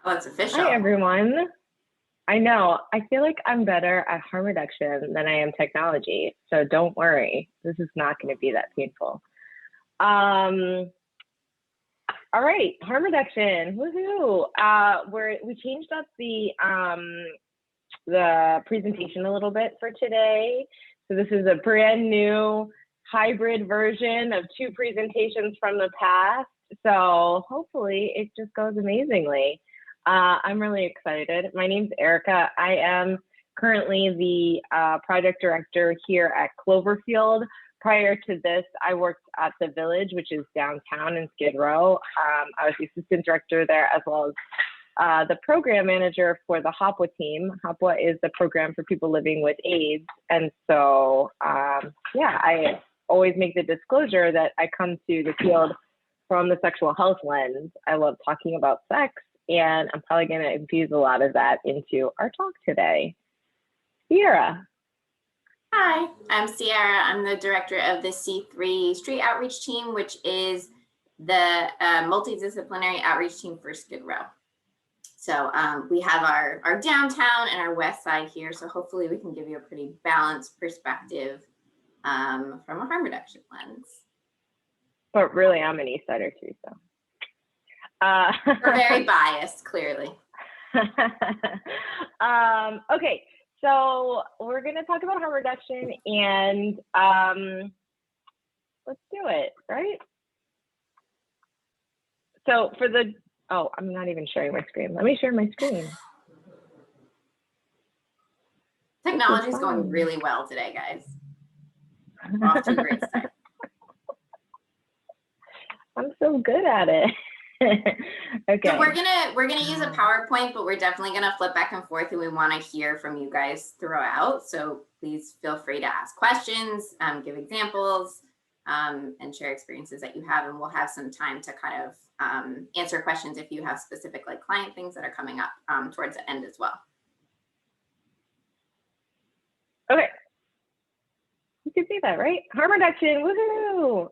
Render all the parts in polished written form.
Oh, it's official. Hi, everyone. I know, I feel like I'm better at harm reduction than I am technology. So don't worry, this is not going to be that painful. All right, harm reduction, woohoo. We changed up the presentation a little bit for today. So this is a brand new hybrid version of 2 presentations from the past. So hopefully it just goes amazingly. I'm really excited. My name's Erica. I am currently the project director here at Cloverfield. Prior to this, I worked at the Village, which is downtown in Skid Row. I was the assistant director there, as well as the program manager for the HOPWA team. HOPWA is the program for people living with AIDS. And so, yeah, I always make the disclosure that I come to the field from the sexual health lens. I love talking about sex, and I'm probably going to infuse a lot of that into our talk today. Ciara. Hi, I'm Ciara. I'm the director of the C3 Street Outreach Team, which is the multidisciplinary outreach team for Skid Row. So we have our downtown and our west side here. So hopefully we can give you a pretty balanced perspective from a harm reduction lens. But really, I'm an East Sider too, so. We're very biased, clearly. Okay, so we're going to talk about harm reduction, and let's do it, right? So for the, oh, I'm not even sharing my screen. Let me share my screen. Technology is going really well today, guys. We're off to a great start. I'm so good at it. Okay. So we're gonna use a PowerPoint, but we're definitely gonna flip back and forth, and we want to hear from you guys throughout. So please feel free to ask questions, give examples, and share experiences that you have, and we'll have some time to kind of answer questions if you have specific like client things that are coming up towards the end as well. Okay. You can see that, right? Harm reduction, woohoo!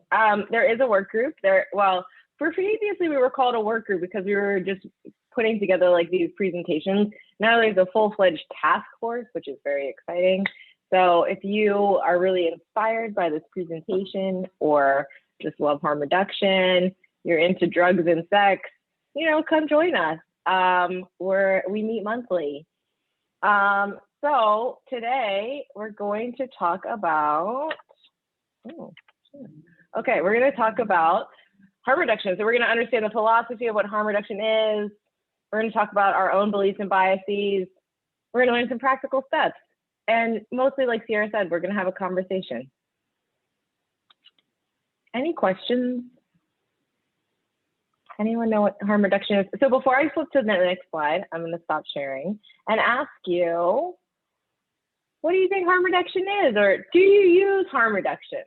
There is a work group there. Well, previously we were called a work group because we were just putting together like these presentations. Now there's a full-fledged task force, which is very exciting. So if you are really inspired by this presentation or just love harm reduction, you're into drugs and sex, you know, come join us. We meet monthly. So today we're going to talk about, we're going to talk about harm reduction. So we're going to understand the philosophy of what harm reduction is. We're going to talk about our own beliefs and biases. We're going to learn some practical steps. And mostly, like Ciara said, we're going to have a conversation. Any questions? Anyone know what harm reduction is? So before I flip to the next slide, I'm going to stop sharing and ask you, what do you think harm reduction is? Or do you use harm reduction?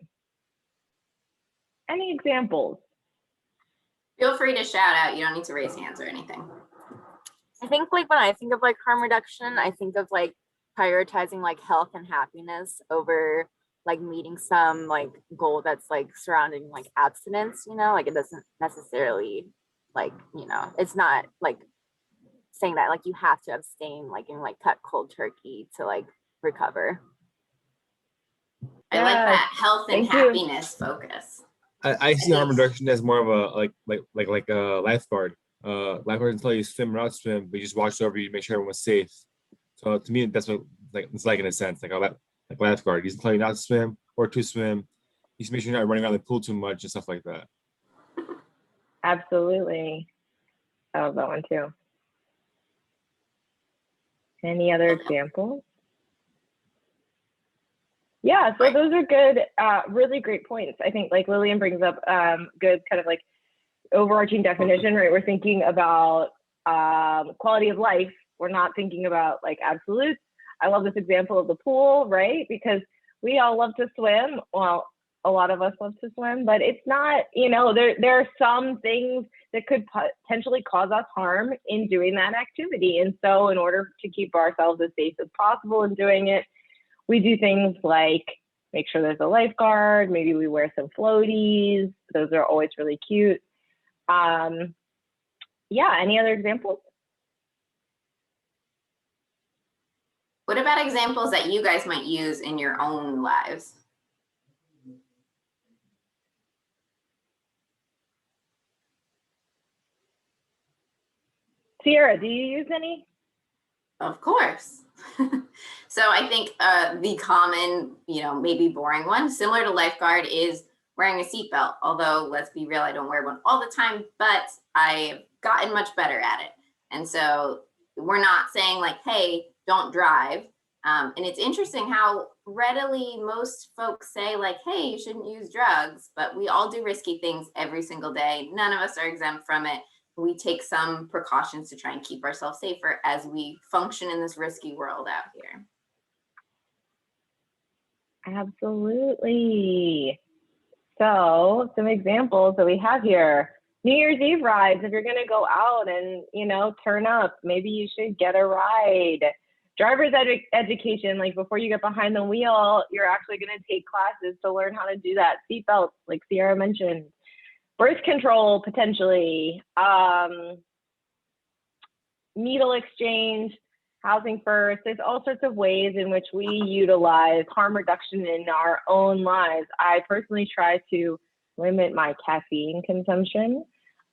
Any examples? Feel free to shout out. You don't need to raise hands or anything. I think like when I think of like harm reduction, I think of like prioritizing like health and happiness over like meeting some like goal that's like surrounding like abstinence, you know, like it doesn't necessarily like, you know, it's not like saying that like you have to abstain like and like cut cold turkey to like recover. I like that health and happiness focus. I see harm reduction as more of a like a lifeguard. Lifeguards tell you swim or not swim, but you just watch over you, make sure everyone's safe. So to me, that's what it's like in a sense, like lifeguard. He's telling you not to swim or to swim. You just make sure you're not running around the pool too much and stuff like that. Absolutely. I love that one too. Any other examples? Yeah, so those are good, really great points. I think like Lillian brings up good kind of like overarching definition, right? We're thinking about quality of life. We're not thinking about like absolutes. I love this example of the pool, right? Because we all love to swim. Well, a lot of us love to swim, but it's not, you know, there are some things that could potentially cause us harm in doing that activity. And so in order to keep ourselves as safe as possible in doing it, we do things like make sure there's a lifeguard, maybe we wear some floaties. Those are always really cute. Yeah, any other examples? What about examples that you guys might use in your own lives? Ciara, do you use any? Of course. So I think the common, maybe boring one, similar to lifeguard, is wearing a seatbelt. Although, let's be real, I don't wear one all the time, but I've gotten much better at it. And so we're not saying like, hey, don't drive. And it's interesting how readily most folks say like, hey, you shouldn't use drugs, but we all do risky things every single day. None of us are exempt from it. We take some precautions to try and keep ourselves safer as we function in this risky world out here. Absolutely. So some examples that we have here. New Year's Eve rides. If you're going to go out and, turn up, maybe you should get a ride. Driver's education, like before you get behind the wheel, you're actually going to take classes to learn how to do that. Seatbelts, like Ciara mentioned. Birth control, potentially. Needle exchange, housing first. There's all sorts of ways in which we utilize harm reduction in our own lives. I personally try to limit my caffeine consumption.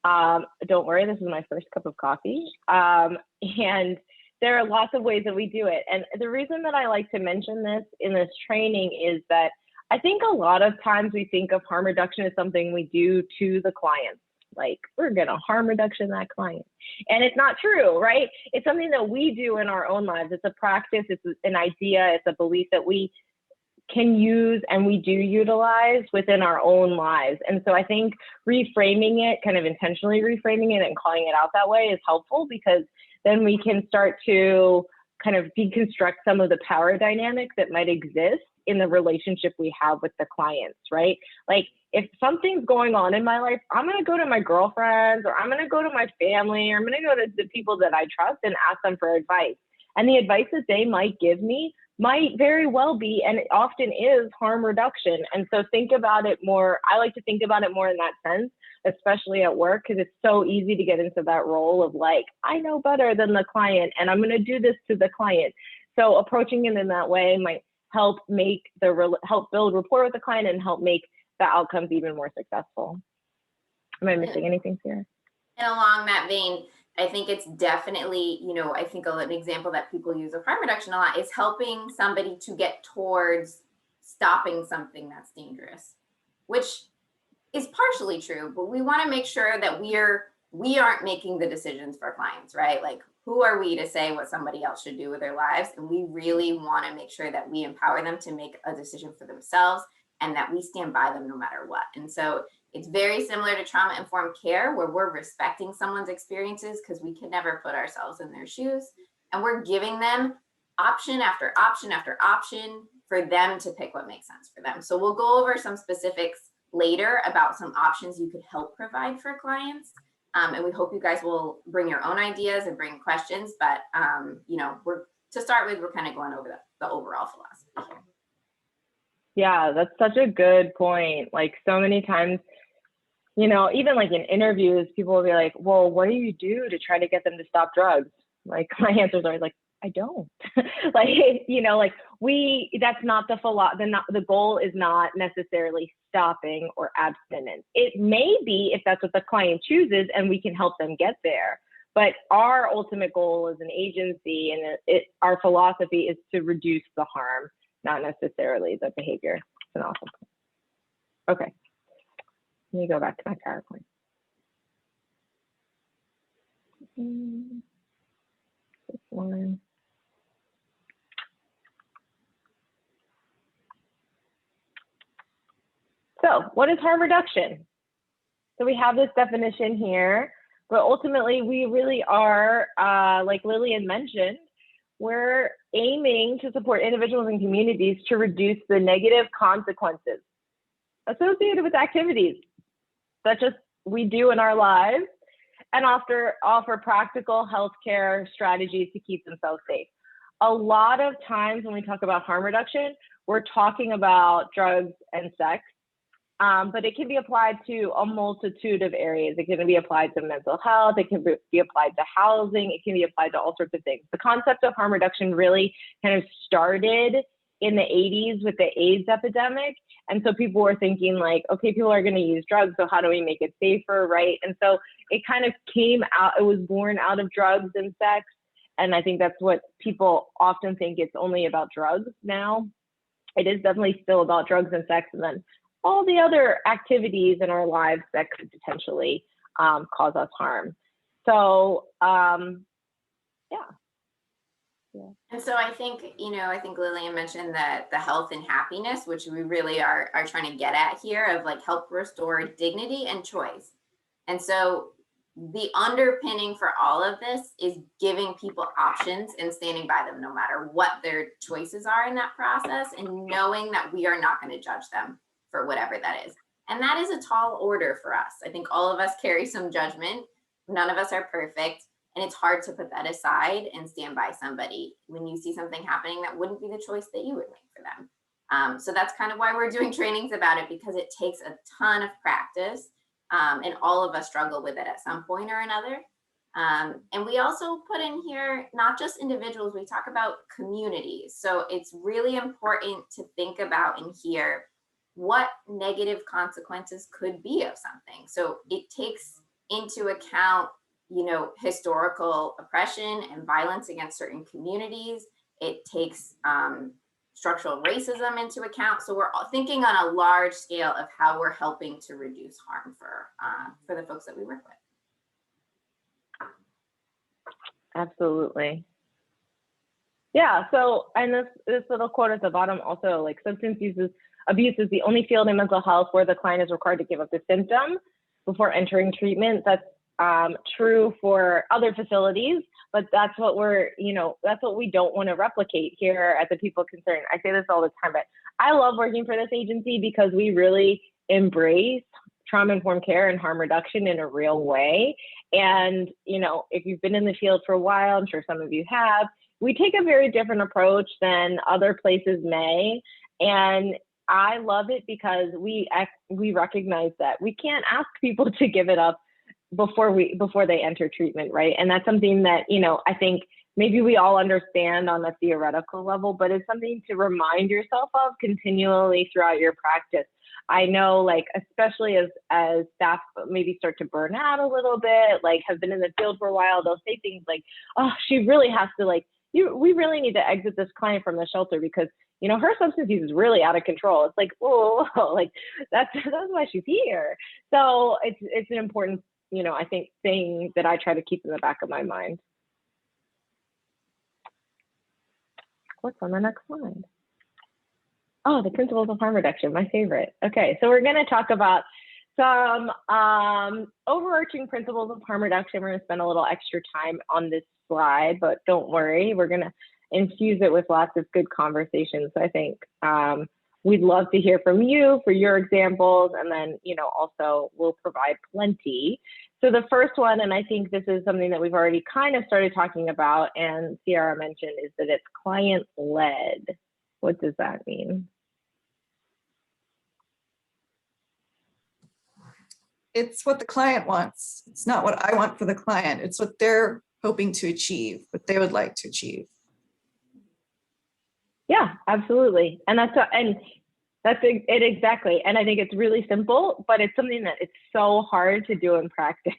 Don't worry, this is my first cup of coffee. And there are lots of ways that we do it. And the reason that I like to mention this in this training is that I think a lot of times we think of harm reduction as something we do to the clients. Like, we're going to harm reduction that client. And it's not true, right? It's something that we do in our own lives. It's a practice, it's an idea, it's a belief that we can use and we do utilize within our own lives. And so I think reframing it, kind of intentionally reframing it and calling it out that way is helpful, because then we can start to kind of deconstruct some of the power dynamics that might exist in the relationship we have with the clients, right? Like, if something's going on in my life, I'm going to go to my girlfriends, or I'm going to go to my family, or I'm going to go to the people that I trust and ask them for advice. And the advice that they might give me might very well be, and it often is, harm reduction. And so think about it more. I like to think about it more in that sense, especially at work, because it's so easy to get into that role of like, I know better than the client and I'm going to do this to the client. So approaching it in that way might help help build rapport with the client and help make the outcomes even more successful. Am I missing anything here? And along that vein, I think it's definitely, I think an example that people use of harm reduction a lot is helping somebody to get towards stopping something that's dangerous, which is partially true, but we want to make sure that we aren't making the decisions for clients, right? Like, who are we to say what somebody else should do with their lives? And we really want to make sure that we empower them to make a decision for themselves and that we stand by them no matter what. And so it's very similar to trauma-informed care, where we're respecting someone's experiences because we can never put ourselves in their shoes. And we're giving them option after option after option for them to pick what makes sense for them. So we'll go over some specifics later about some options you could help provide for clients. And we hope you guys will bring your own ideas and bring questions. But, to start with, we're kind of going over the overall philosophy here. Yeah, that's such a good point. Like, so many times, even like in interviews, people will be like, well, what do you do to try to get them to stop drugs? Like, my answer is always like, I don't. That's not the goal is not necessarily stopping or abstinence. It may be if that's what the client chooses and we can help them get there. But our ultimate goal as an agency and our philosophy is to reduce the harm, not necessarily the behavior. It's an awesome point. Okay, let me go back to my PowerPoint. This one. So what is harm reduction? So we have this definition here, but ultimately we really are, like Lillian mentioned, we're aiming to support individuals and communities to reduce the negative consequences associated with activities such as we do in our lives, and offer practical healthcare strategies to keep themselves safe. A lot of times when we talk about harm reduction, we're talking about drugs and sex. but it can be applied to a multitude of areas. It can be applied to mental health. It can be applied to housing. It can be applied to all sorts of things. The concept of harm reduction really kind of started in the 80s with the AIDS epidemic. And so people were thinking like, okay, people are going to use drugs, so how do we make it safer, right? And so it kind of came out, it was born out of drugs and sex. And I think that's what people often think, it's only about drugs now. It is definitely still about drugs and sex, and then all the other activities in our lives that could potentially cause us harm. So, yeah. And so I think, I think Lillian mentioned that the health and happiness, which we really are trying to get at here, of like help restore dignity and choice. And so the underpinning for all of this is giving people options and standing by them no matter what their choices are in that process, and knowing that we are not going to judge them for whatever that is. And that is a tall order for us. I think all of us carry some judgment. None of us are perfect. And it's hard to put that aside and stand by somebody when you see something happening that wouldn't be the choice that you would make for them. So that's kind of why we're doing trainings about it, because it takes a ton of practice. And all of us struggle with it at some point or another. And we also put in here, not just individuals, we talk about communities. So it's really important to think about and hear what negative consequences could be of something. So it takes into account, historical oppression and violence against certain communities. It takes structural racism into account. So we're thinking on a large scale of how we're helping to reduce harm for the folks that we work with. Absolutely. Yeah. So, and this little quote at the bottom also, like, substance abuse is the only field in mental health where the client is required to give up the symptom before entering treatment. That's true for other facilities, but that's what that's what we don't want to replicate here at the People Concerned. I say this all the time, but I love working for this agency because we really embrace trauma-informed care and harm reduction in a real way. And, if you've been in the field for a while, I'm sure some of you have, we take a very different approach than other places may. And I love it because we recognize that we can't ask people to give it up before they enter treatment, right? And that's something that, I think maybe we all understand on a theoretical level, but it's something to remind yourself of continually throughout your practice. I know, like, especially as staff maybe start to burn out a little bit, like have been in the field for a while, they'll say things like, oh, she really has to, like, we really need to exit this client from the shelter because, her substance use is really out of control. It's like, oh, like that's why she's here. So it's an important, I think, thing that I try to keep in the back of my mind. What's on the next slide? Oh, the principles of harm reduction, my favorite. Okay, so we're going to talk about some overarching principles of harm reduction. We're going to spend a little extra time on this slide, but don't worry, we're going to infuse it with lots of good conversations. So I think we'd love to hear from you for your examples, and then, also we'll provide plenty. So the first one, and I think this is something that we've already kind of started talking about, and Ciara mentioned, is that it's client-led. What does that mean? It's what the client wants. It's not what I want for the client. It's what they're hoping to achieve, what they would like to achieve. Yeah, absolutely. And that's it exactly. And I think it's really simple, but it's something that it's so hard to do in practice.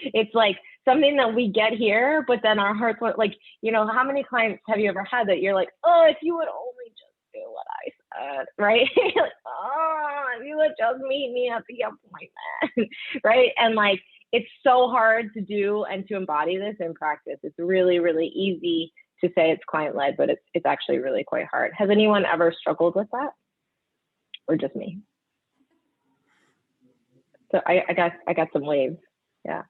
It's like something that we get here, but then our hearts want, like, how many clients have you ever had that you're like, oh, if you would only just do what I said, right? Like, oh, if you would just meet me at the appointment, right? And like, it's so hard to do and to embody this in practice. It's really, really easy to say it's client-led, but it's actually really quite hard. Has anyone ever struggled with that? Or just me? So I got some waves. Yeah,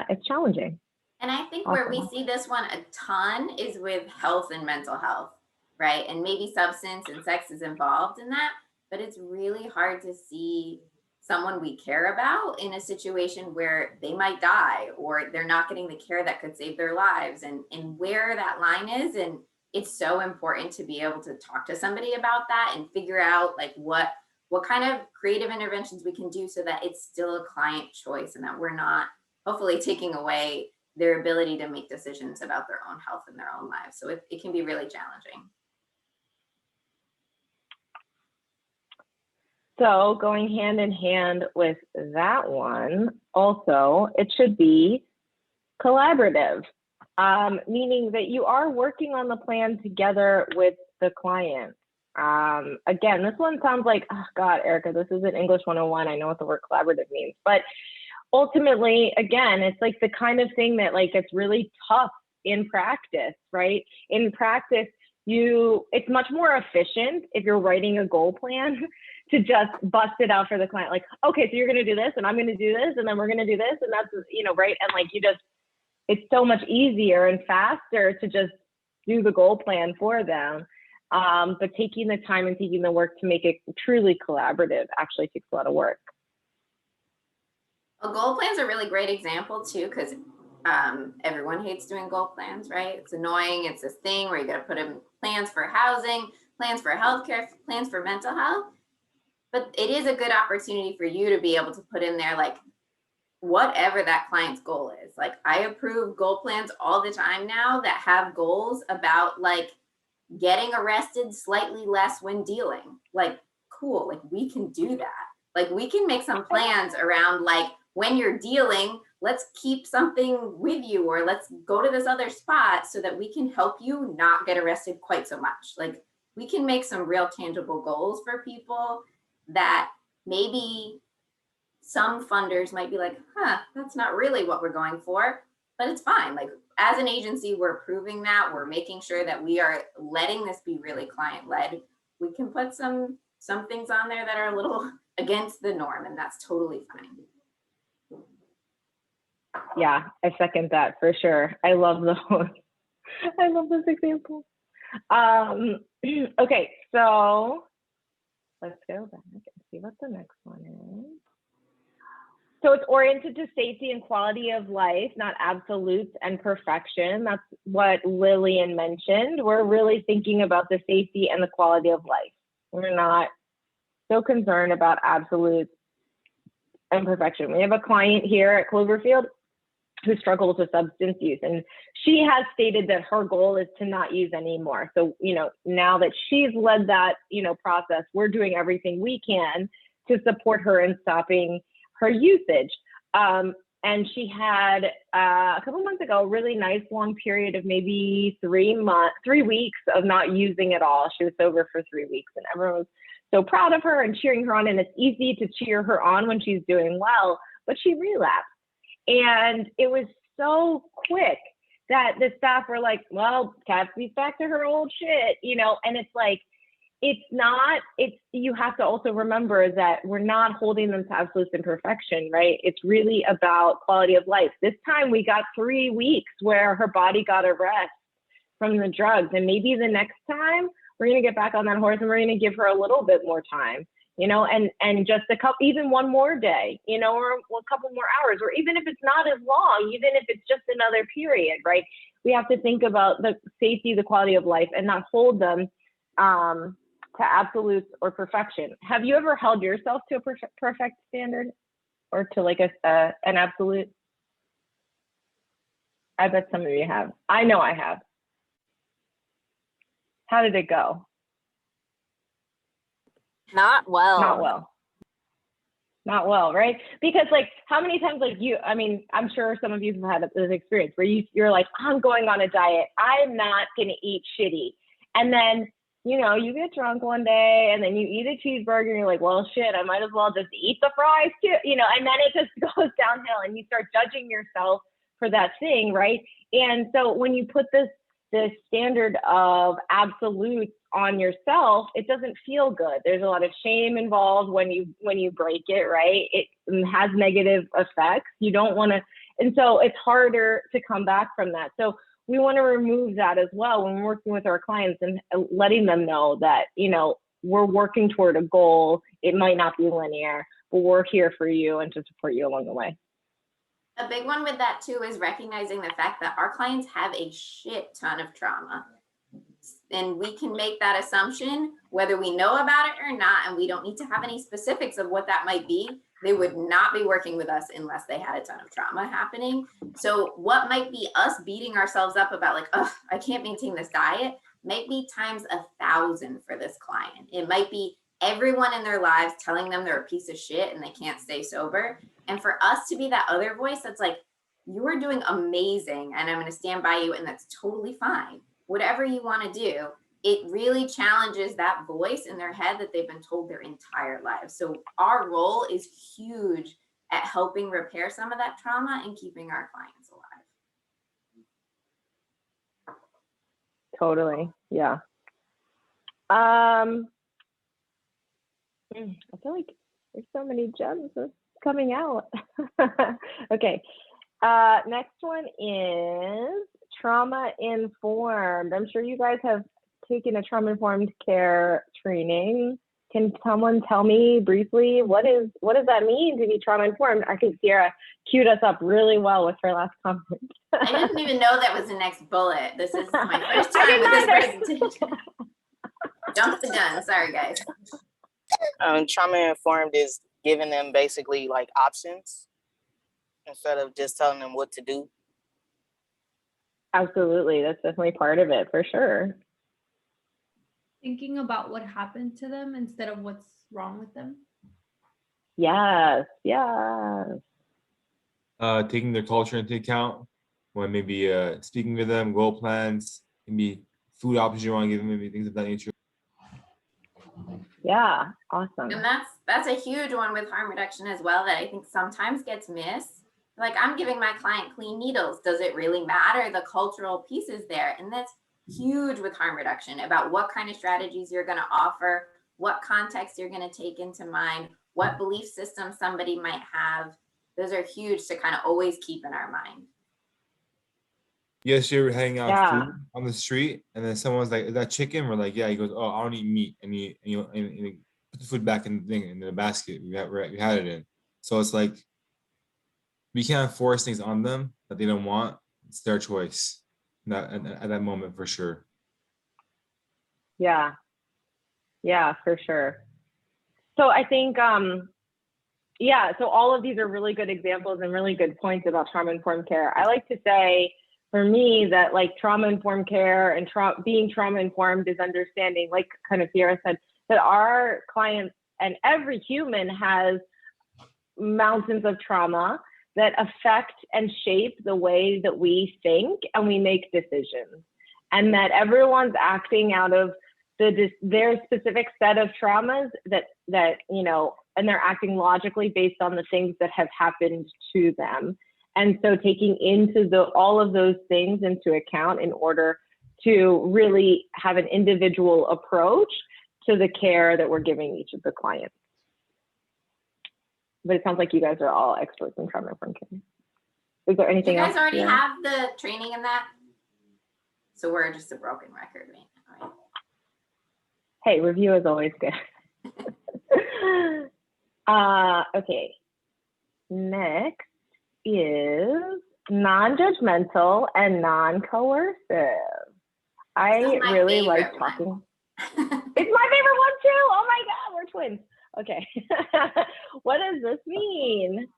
it's challenging. And I think where we see this one a ton is with health and mental health, right? And maybe substance and sex is involved in that, but it's really hard to see someone we care about in a situation where they might die or they're not getting the care that could save their lives, and where that line is. And it's so important to be able to talk to somebody about that and figure out like what what kind of creative interventions we can do so that it's still a client choice and that we're not hopefully taking away their ability to make decisions about their own health and their own lives. So it can be really challenging. So going hand in hand with that one, also, it should be collaborative, meaning that you are working on the plan together with the client. Again, this one sounds like, oh God, Erica, this isn't English 101. I know what the word collaborative means, but ultimately, again, it's like the kind of thing that like it's really tough in practice, right? In practice, it's much more efficient if you're writing a goal plan to just bust it out for the client. Like, okay, so you're going to do this and I'm going to do this and then we're going to do this. And that's, right. And like, it's so much easier and faster to just do the goal plan for them. But taking the time and taking the work to make it truly collaborative actually takes a lot of work. A goal plan's a really great example too, because everyone hates doing goal plans, right? It's annoying. It's this thing where you got to put in plans for housing, plans for healthcare, plans for mental health. But it is a good opportunity for you to be able to put in there like whatever that client's goal is. Like I approve goal plans all the time now that have goals about like getting arrested slightly less when dealing. Like, cool, like we can do that. Like we can make some plans around like when you're dealing, let's keep something with you or let's go to this other spot so that we can help you not get arrested quite so much. Like we can make some real tangible goals for people that maybe some funders might be like, that's not really what we're going for, but it's fine. Like as an agency, we're approving that. We're making sure that we are letting this be really client-led. We can put some things on there that are a little against the norm, and that's totally fine. Yeah, I second that for sure. I love those. I love those examples. Okay, so let's go back and see what the next one is. So it's oriented to safety and quality of life, not absolutes and perfection. That's what Lillian mentioned. We're really thinking about the safety and the quality of life. We're not so concerned about absolutes and perfection. We have a client here at Cloverfield who struggles with substance use, and she has stated that her goal is to not use anymore. So, now that she's led that, process, we're doing everything we can to support her in stopping her usage. And she had a couple months ago, a really nice long period of maybe 3 weeks of not using at all. She was sober for 3 weeks, and everyone was so proud of her and cheering her on. And it's easy to cheer her on when she's doing well, but she relapsed. And it was so quick that the staff were like, well, Cassie's back to her old shit, and it's like, you have to also remember that we're not holding them to absolute imperfection, right? It's really about quality of life. This time we got 3 weeks where her body got a rest from the drugs. And maybe the next time we're going to get back on that horse and we're going to give her a little bit more time, and just even one more day, or a couple more hours, or even if it's not as long, even if it's just another period, right? We have to think about the safety, the quality of life, and not hold them to absolutes or perfection. Have you ever held yourself to a perfect standard or to like an absolute? I bet some of you have. I know I have. How did it go? Not well. Not well, right? Because like how many times I'm sure some of you have had this experience where you're like, I'm going on a diet. I'm not going to eat shitty. And then, you get drunk one day and then you eat a cheeseburger and you're like, well, shit, I might as well just eat the fries too, and then it just goes downhill and you start judging yourself for that thing, right? And so when you put this standard of absolutes on yourself, it doesn't feel good. There's a lot of shame involved when you break it, right? It has negative effects. You don't want to, and so it's harder to come back from that. So we want to remove that as well when we're working with our clients and letting them know that, we're working toward a goal. It might not be linear, but we're here for you and to support you along the way. A big one with that too is recognizing the fact that our clients have a shit ton of trauma. And we can make that assumption whether we know about it or not, and we don't need to have any specifics of what that might be. They would not be working with us unless they had a ton of trauma happening. So what might be us beating ourselves up about like, oh, I can't maintain this diet, might be times 1,000 for this client. It might be everyone in their lives telling them they're a piece of shit and they can't stay sober. And for us to be that other voice that's like, you are doing amazing and I'm going to stand by you, and that's totally fine. Whatever you want to do, it really challenges that voice in their head that they've been told their entire lives. So our role is huge at helping repair some of that trauma and keeping our clients alive. Totally. Yeah. I feel like there's so many gems coming out. Okay. Next one is trauma informed. I'm sure you guys have taken a trauma informed care training. Can someone tell me briefly what does that mean to be trauma informed? I think Ciara queued us up really well with her last comment. I didn't even know that was the next bullet. This is my first time with this presentation. Jump the gun. Sorry, guys. Trauma informed is giving them basically like options instead of just telling them what to do. Absolutely. That's definitely part of it for sure. Thinking about what happened to them instead of what's wrong with them. Yes. Yes. Taking their culture into account when maybe speaking with them, goal plans, maybe food options you want to give them, maybe things of that nature. Yeah. Awesome. And that's a huge one with harm reduction as well that I think sometimes gets missed. Like, I'm giving my client clean needles. Does it really matter? The cultural piece is there. And that's huge with harm reduction about what kind of strategies you're going to offer, what context you're going to take into mind, what belief system somebody might have. Those are huge to kind of always keep in our mind. Yes, you're hanging out Yeah. food on the street, and then someone's like, "Is that chicken?" We're like, "Yeah." He goes, "Oh, I don't eat meat," and he put the food back in the thing in the basket we had it in. So it's like we can't force things on them that they don't want. It's their choice. At that moment, for sure. Yeah. Yeah, for sure. So I think, yeah, so all of these are really good examples and really good points about trauma-informed care. I like to say, for me, that like trauma-informed care and being trauma-informed is understanding, like kind of Ciara said, that our clients and every human has mountains of trauma that affect and shape the way that we think and we make decisions. And that everyone's acting out of their specific set of traumas that you know, and they're acting logically based on the things that have happened to them. And so taking all of those things into account in order to really have an individual approach to the care that we're giving each of the clients. But it sounds like you guys are all experts in trauma-informed care. Is there anything else? You guys already Yeah. have the training in that? So we're just a broken record right now, right? Hey, review is always good. Okay. Next is non-judgmental and non-coercive. I my really like favorite one. talking. It's my favorite one too. Oh my God, we're twins. Okay. What does this mean?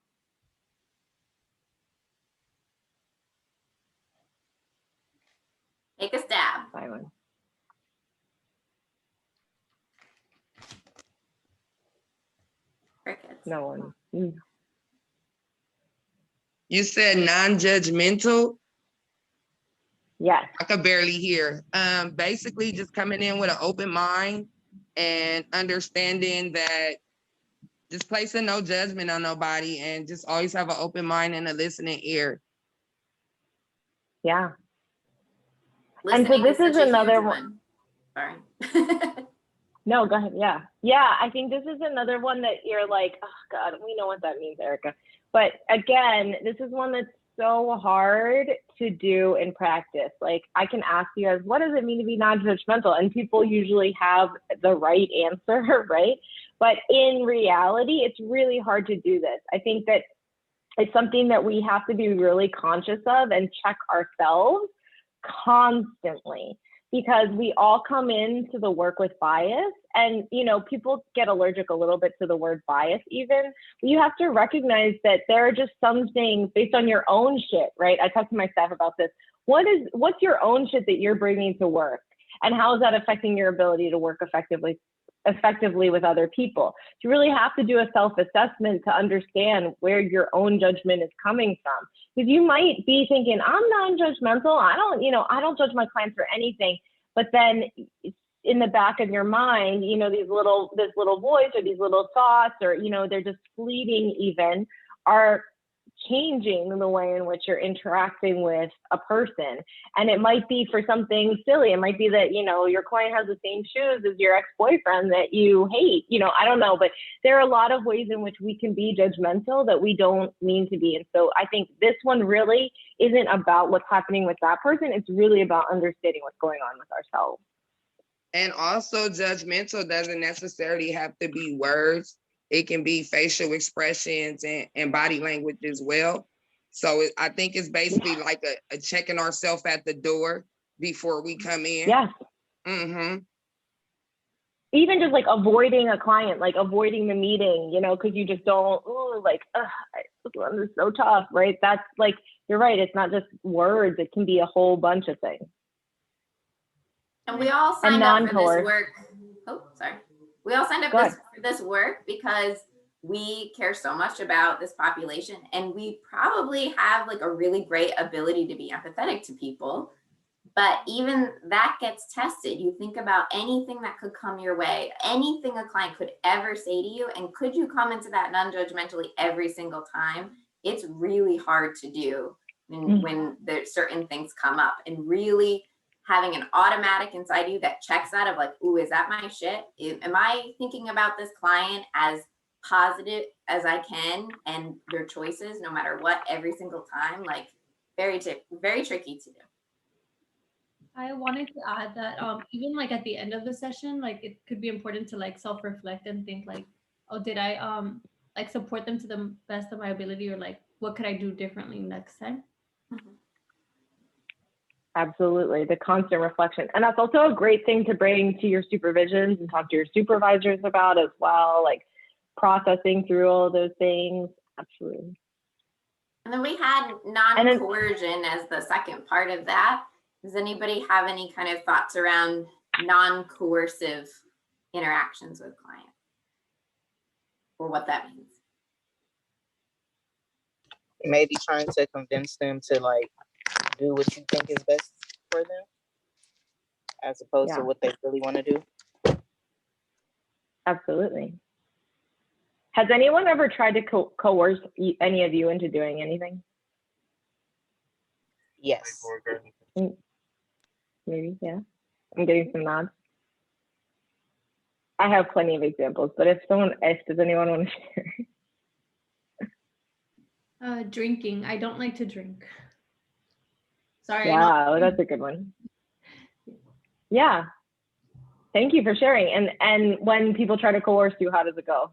Take a stab. Simon. Crickets. No one. Mm. You said non-judgmental. Yes. I could barely hear. Basically just coming in with an open mind and understanding that just placing no judgment on nobody and just always have an open mind and a listening ear. Yeah. Listening and so this is such a another huge one. Sorry. No, go ahead. Yeah. Yeah. I think this is another one that you're like, oh God, we know what that means, Erica. But again, this is one that's so hard to do in practice. Like, I can ask you guys, what does it mean to be non-judgmental? And people usually have the right answer, right? But in reality, it's really hard to do this. I think that it's something that we have to be really conscious of and check ourselves constantly. because we all come into the work with bias, and people get allergic a little bit to the word bias even. You have to recognize that there are just some things based on your own shit, right? I talk to my staff about this. What's your own shit that you're bringing to work, and how is that affecting your ability to work effectively with other people? You really have to do a self-assessment to understand where your own judgment is coming from, because you might be thinking, I'm non-judgmental, I don't judge my clients for anything, but then in the back of your mind, this little voice or these little thoughts, or they're just fleeting even, are changing the way in which you're interacting with a person. And it might be for something silly. It might be that, your client has the same shoes as your ex-boyfriend that you hate. I don't know, but there are a lot of ways in which we can be judgmental that we don't mean to be. And so I think this one really isn't about what's happening with that person. It's really about understanding what's going on with ourselves. And also, judgmental doesn't necessarily have to be words. It can be facial expressions and body language as well. So I think it's basically like a checking ourselves at the door before we come in. Yes. Mm-hmm. Even just like avoiding a client, like avoiding the meeting, because you just don't, this is so tough, right? That's like, you're right. It's not just words. It can be a whole bunch of things. And we all signed up for this work. Oh, sorry. We all signed up for this work because we care so much about this population, and we probably have like a really great ability to be empathetic to people. But even that gets tested. You think about anything that could come your way, anything a client could ever say to you, and could you come into that non-judgmentally every single time? It's really hard to do when there's certain things come up, and really having an automatic inside you that checks out of like, ooh, is that my shit? Am I thinking about this client as positive as I can and their choices, no matter what, every single time? Like, very tricky to do. I wanted to add that even like at the end of the session, like it could be important to like self-reflect and think like, oh, did I like support them to the best of my ability, or like what could I do differently next time? Mm-hmm. Absolutely, the constant reflection. And that's also a great thing to bring to your supervisions and talk to your supervisors about as well, like processing through all those things. Absolutely. And then we had non-coercion as the second part of that. Does anybody have any kind of thoughts around non-coercive interactions with clients, or what that means? Maybe trying to convince them to like do what you think is best for them, as opposed to what they really want to do. Absolutely. Has anyone ever tried to coerce any of you into doing anything? Yes. Maybe, yeah. I'm getting some nods. I have plenty of examples, but does anyone want to share? Drinking. I don't like to drink. Sorry. Yeah, that's a good one. Yeah. Thank you for sharing. And when people try to coerce you, how does it go?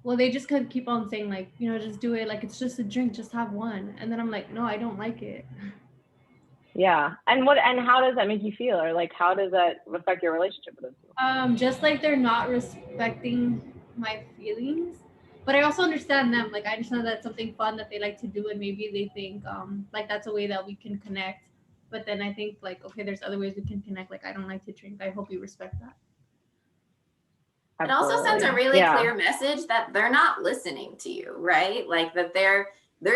Well, they just kind of keep on saying like, just do it. Like, it's just a drink, just have one. And then I'm like, no, I don't like it. Yeah. And how does that make you feel? Or like, how does that affect your relationship with them? Just like they're not respecting my feelings. But I also understand them. Like, I understand that's something fun that they like to do, and maybe they think like that's a way that we can connect. But then I think like, okay, there's other ways we can connect. Like, I don't like to drink. I hope you respect that. It also sends a really clear message that they're not listening to you, right? Like that they're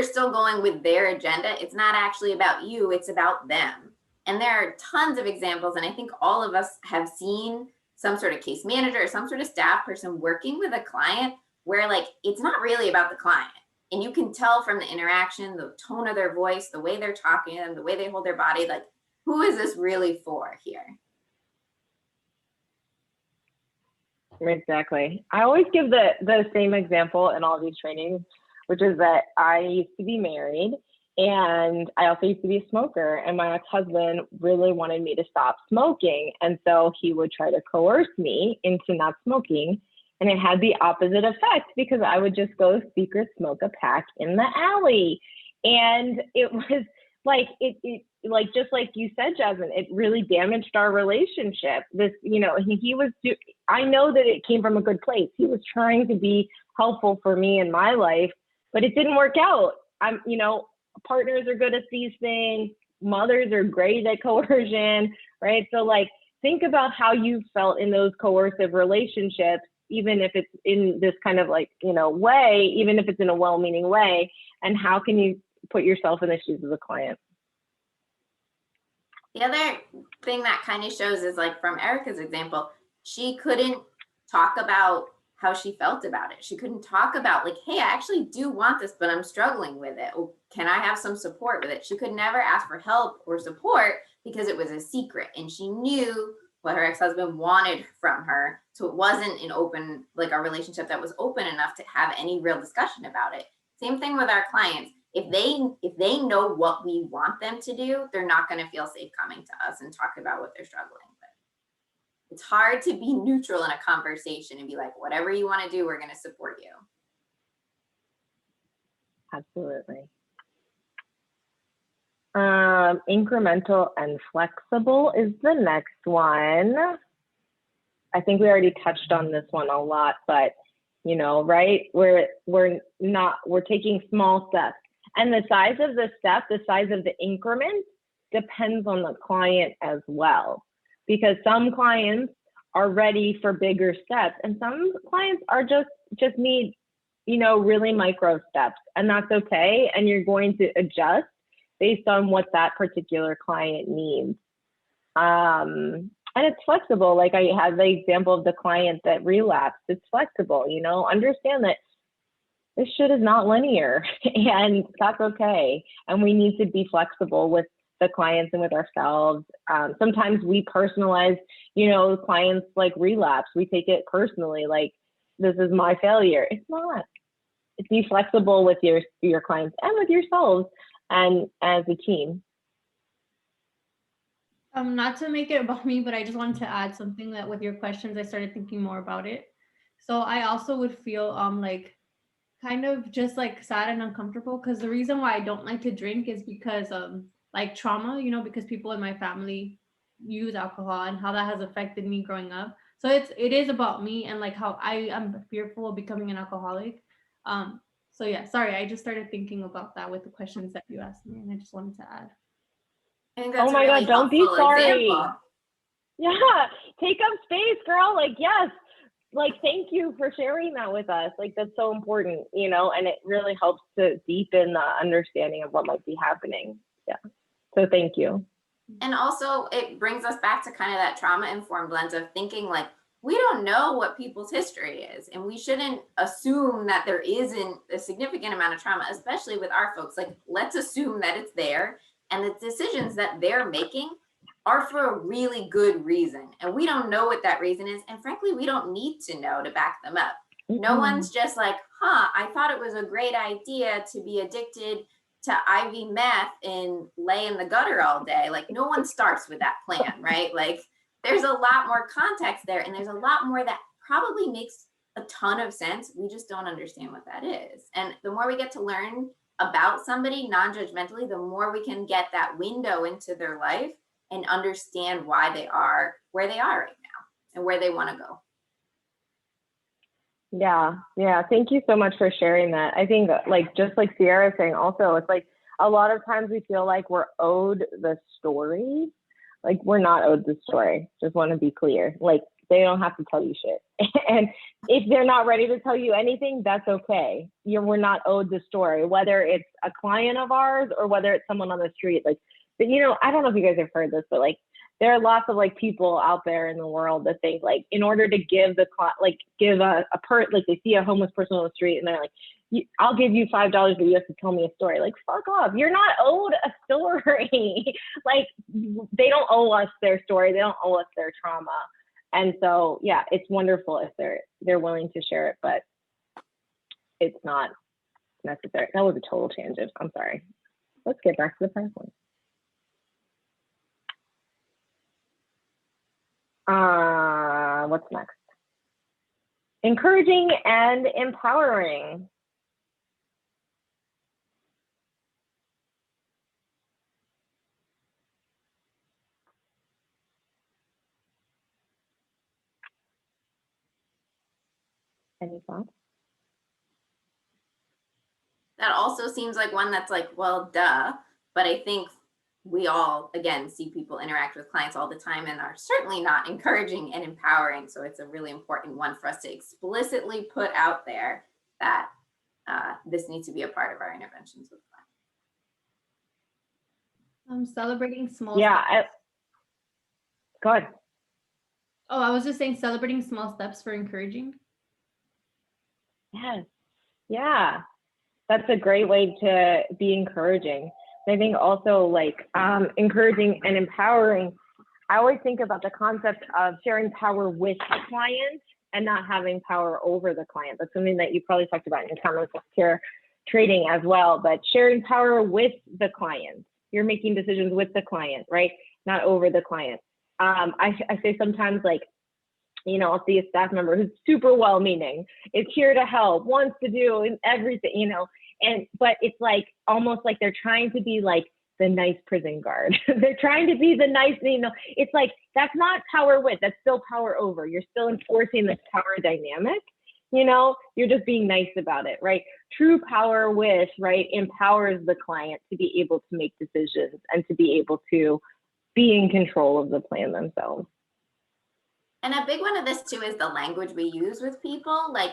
still going with their agenda. It's not actually about you, it's about them. And there are tons of examples, and I think all of us have seen some sort of case manager or some sort of staff person working with a client where like it's not really about the client. And you can tell from the interaction, the tone of their voice, the way they're talking, and the way they hold their body, like, who is this really for here? Exactly. I always give the same example in all these trainings, which is that I used to be married, and I also used to be a smoker, and my ex-husband really wanted me to stop smoking. And so he would try to coerce me into not smoking. And it had the opposite effect, because I would just go secret smoke a pack in the alley. And it was like like just like you said, Jasmine, it really damaged our relationship. This, you know, I know that it came from a good place. He was trying to be helpful for me in my life, but it didn't work out. You know, partners are good at these things. Mothers are great at coercion, right? So like, think about how you felt in those coercive relationships, even if it's in this kind of like, you know, way, even if it's in a well-meaning way, and how can you put yourself in the shoes of the client? The other thing that kind of shows is like from Erica's example, she couldn't talk about how she felt about it. She couldn't talk about like, hey, I actually do want this, but I'm struggling with it. Oh, can I have some support with it? She could never ask for help or support because it was a secret, and she knew what her ex-husband wanted from her. So it wasn't an open, like a relationship that was open enough to have any real discussion about it. Same thing with our clients. If they know what we want them to do, they're not going to feel safe coming to us and talk about what they're struggling with. It's hard to be neutral in a conversation and be like, whatever you want to do, we're going to support you. Absolutely. Incremental and flexible is the next one. I think we already touched on this one a lot, but you know, right? We're taking small steps. And the size of the step, the size of the increment depends on the client as well. Because some clients are ready for bigger steps, and some clients are just need, you know, really micro steps, and that's okay. And you're going to adjust based on what that particular client needs. And it's flexible. Like I had the example of the client that relapsed. It's flexible, you know, understand that this shit is not linear, and that's okay. And we need to be flexible with the clients and with ourselves. Sometimes we personalize, you know, clients like relapse. We take it personally, like this is my failure. It's not. Be flexible with your clients and with yourselves and as a team. Not to make it about me, but I just wanted to add something that with your questions, I started thinking more about it. So I also would feel like kind of just like sad and uncomfortable, because the reason why I don't like to drink is because like trauma, you know, because people in my family use alcohol and how that has affected me growing up. So it is about me and like how I am fearful of becoming an alcoholic. So yeah, sorry, I just started thinking about that with the questions that you asked me, and I just wanted to add. I think that's Oh my really God, don't be sorry. example. Yeah, take up space, girl. Like, yes, like, thank you for sharing that with us. Like, that's so important, you know, and it really helps to deepen the understanding of what might be happening. Yeah, so thank you. And also it brings us back to kind of that trauma-informed lens of thinking like, we don't know what people's history is, and we shouldn't assume that there isn't a significant amount of trauma, especially with our folks. Like, let's assume that it's there, and the decisions that they're making are for a really good reason. And we don't know what that reason is. And frankly, we don't need to know to back them up. No one's just like, I thought it was a great idea to be addicted to IV meth and lay in the gutter all day. Like, no one starts with that plan, right? Like, there's a lot more context there, and there's a lot more that probably makes a ton of sense. We just don't understand what that is. And the more we get to learn about somebody non-judgmentally, the more we can get that window into their life and understand why they are where they are right now and where they want to go. Yeah. Thank you so much for sharing that. I think like, just like Ciara is saying also, it's like a lot of times we feel like we're owed the story. Like, we're not owed the story. Just want to be clear. Like, they don't have to tell you shit. And if they're not ready to tell you anything, that's okay. We're not owed the story, whether it's a client of ours or whether it's someone on the street. Like, but you know, I don't know if you guys have heard this, but like, there are lots of like people out there in the world that think like, in order to give like they see a homeless person on the street and they're like, I'll give you $5, but you have to tell me a story. Like, fuck off. You're not owed a story. Like, they don't owe us their story. They don't owe us their trauma. And so, yeah, it's wonderful if they're willing to share it, but it's not necessary. That was a total tangent. I'm sorry. Let's get back to the first one. What's next? Encouraging and empowering. Any thoughts? That also seems like one that's like, well, duh. But I think we all, again, see people interact with clients all the time and are certainly not encouraging and empowering. So it's a really important one for us to explicitly put out there that this needs to be a part of our interventions with clients. Celebrating small Yeah, steps. go ahead. Oh, I was just saying celebrating small steps for encouraging. Yes. Yeah. That's a great way to be encouraging. I think also like encouraging and empowering. I always think about the concept of sharing power with the client and not having power over the client. That's something that you probably talked about in your comments with care trading as well, but sharing power with the client. You're making decisions with the client, right? Not over the client. I say sometimes like, you know, I'll see a staff member who's super well-meaning, is here to help, wants to do everything, you know, but it's like almost like they're trying to be like the nice prison guard. They're trying to be the nice, you know, it's like, that's not power with, that's still power over. You're still enforcing this power dynamic, you know, you're just being nice about it, right? True power with, right, empowers the client to be able to make decisions and to be able to be in control of the plan themselves. And a big one of this too is the language we use with people. Like,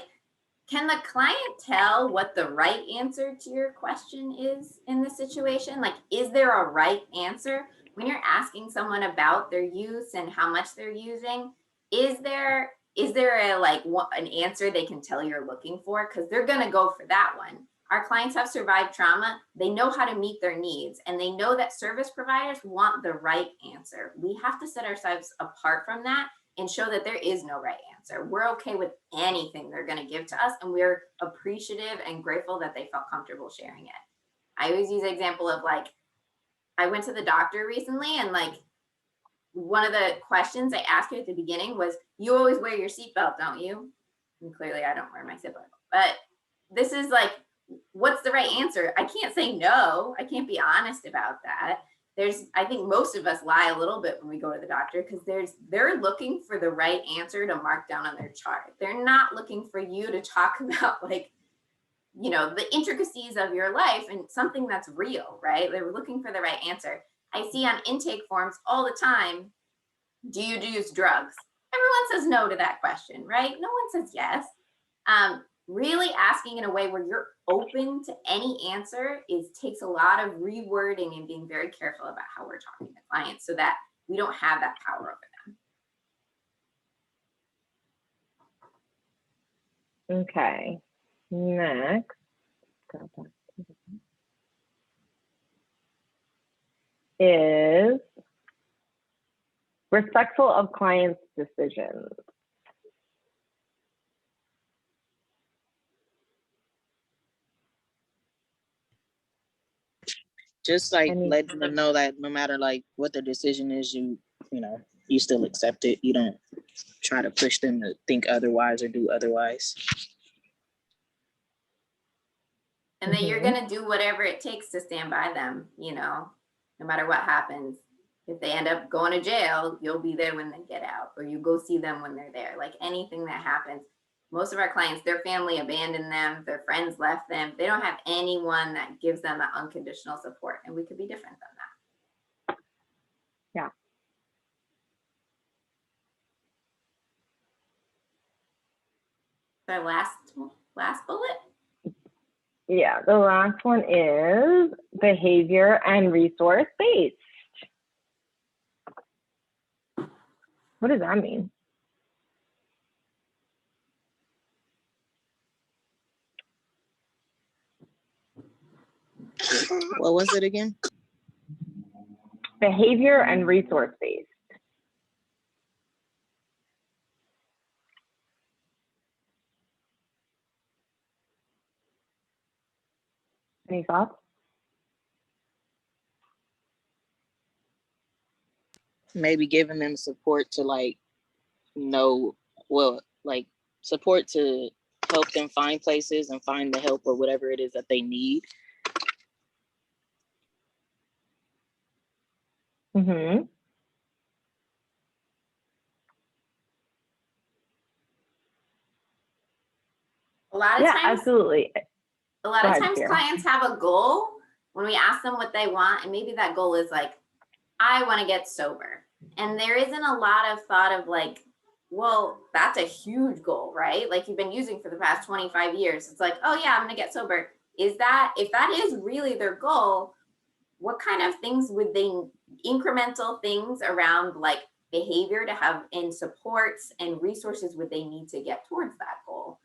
can the client tell what the right answer to your question is in this situation? Like, is there a right answer? When you're asking someone about their use and how much they're using, is there a like an answer they can tell you're looking for? Because they're gonna go for that one. Our clients have survived trauma. They know how to meet their needs, and they know that service providers want the right answer. We have to set ourselves apart from that and show that there is no right answer. We're okay with anything they're gonna give to us, and we're appreciative and grateful that they felt comfortable sharing it. I always use the example of like, I went to the doctor recently, and like, one of the questions I asked her at the beginning was, you always wear your seatbelt, don't you? And clearly I don't wear my seatbelt, but this is like, what's the right answer? I can't say no. I can't be honest about that. I think most of us lie a little bit when we go to the doctor because they're looking for the right answer to mark down on their chart. They're not looking for you to talk about like, you know, the intricacies of your life and something that's real, right? They're looking for the right answer. I see on intake forms all the time, do you use drugs? Everyone says no to that question, right? No one says yes. Really asking in a way where you're open to any answer takes a lot of rewording and being very careful about how we're talking to clients so that we don't have that power over them. Okay, next. Is respectful of clients' decisions. Just like letting them know that no matter like what the decision is, you know, you still accept it. You don't try to push them to think otherwise or do otherwise. And that you're gonna do whatever it takes to stand by them, you know, no matter what happens. If they end up going to jail, you'll be there when they get out, or you go see them when they're there. Like anything that happens, most of our clients, their family abandoned them, their friends left them. They don't have anyone that gives them that unconditional support, and we could be different than that. Yeah. So last bullet? Yeah, the last one is behavior and resource based. What does that mean? What was it again? Behavior and resource based. Any thoughts? Maybe giving them support to like know, well, like support to help them find places and find the help or whatever it is that they need. Mm-hmm. A lot of Yeah, times, absolutely. a lot Go of ahead, times Ciara. clients have a goal when we ask them what they want, and maybe that goal is like, I want to get sober. And there isn't a lot of thought of like, well, that's a huge goal, right? Like you've been using for the past 25 years. It's like, oh yeah, I'm going to get sober. Is that, if that is really their goal, what kind of things would they, incremental things around like behavior to have in supports and resources would they need to get towards that goal?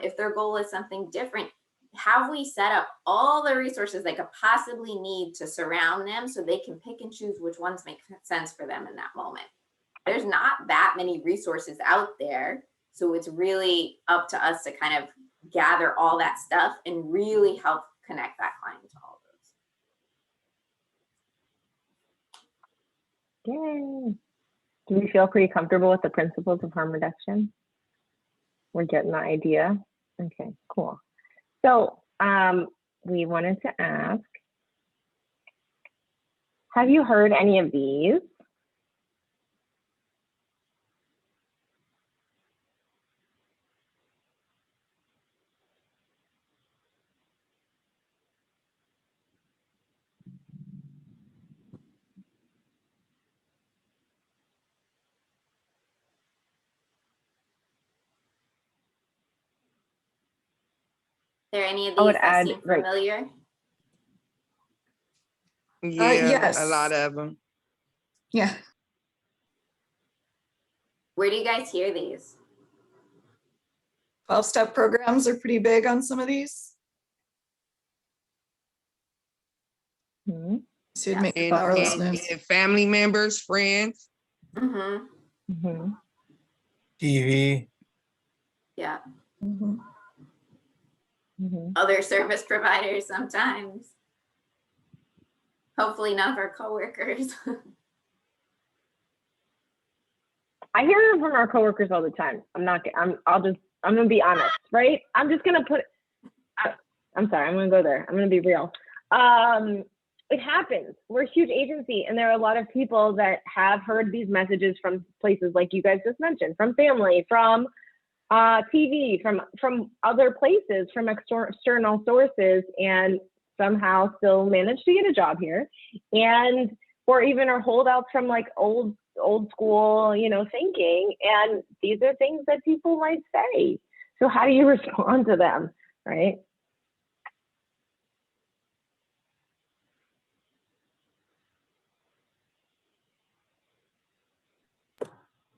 If their goal is something different, have we set up all the resources they could possibly need to surround them so they can pick and choose which ones make sense for them in that moment? There's not that many resources out there. So it's really up to us to kind of gather all that stuff and really help connect that client to all those. Yay. Do we feel pretty comfortable with the principles of harm reduction? We're getting the idea. Okay, cool. So we wanted to ask, have you heard any of these? Are there any of I would these that add, seem right. familiar? Yeah, yes. a lot of them. Yeah. Where do you guys hear these? 12-step programs are pretty big on some of these. Hmm. So you'd Yeah. make powerlessness. And family members, friends. Mm-hmm. Mm-hmm. TV. Yeah. Mhm. Mm-hmm. Other service providers sometimes. Hopefully none of our coworkers. I hear it from our coworkers all the time. I'm gonna be honest, right? I'm just gonna put, I'm sorry, I'm gonna go there. I'm gonna be real. It happens. We're a huge agency, and there are a lot of people that have heard these messages from places like you guys just mentioned, from family, from TV, from other places, from external sources, and somehow still manage to get a job here, and or even are holdouts from like old school, thinking. And these are things that people might say. So how do you respond to them, right?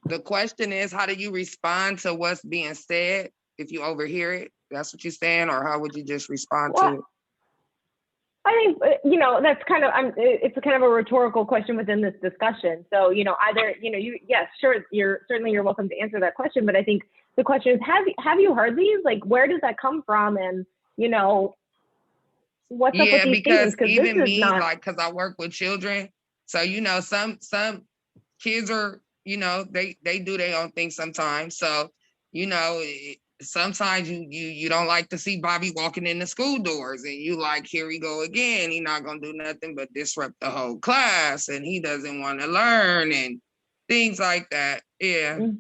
The question is, how do you respond to what's being said if you overhear it? That's what you're saying, or how would you just respond to it? I think, that's kind of, it's a kind of a rhetorical question within this discussion. So, either, yes, sure, you're welcome to answer that question, but I think the question is, have you heard these? Like, where does that come from? And, what's up with these because things? even me, cause I work with children. So, some kids are, they do their own thing sometimes. So, sometimes you don't like to see Bobby walking in the school doors, and you like, here we go again. He's not gonna do nothing but disrupt the whole class, and he doesn't want to learn and things like that. Yeah. Mm-hmm.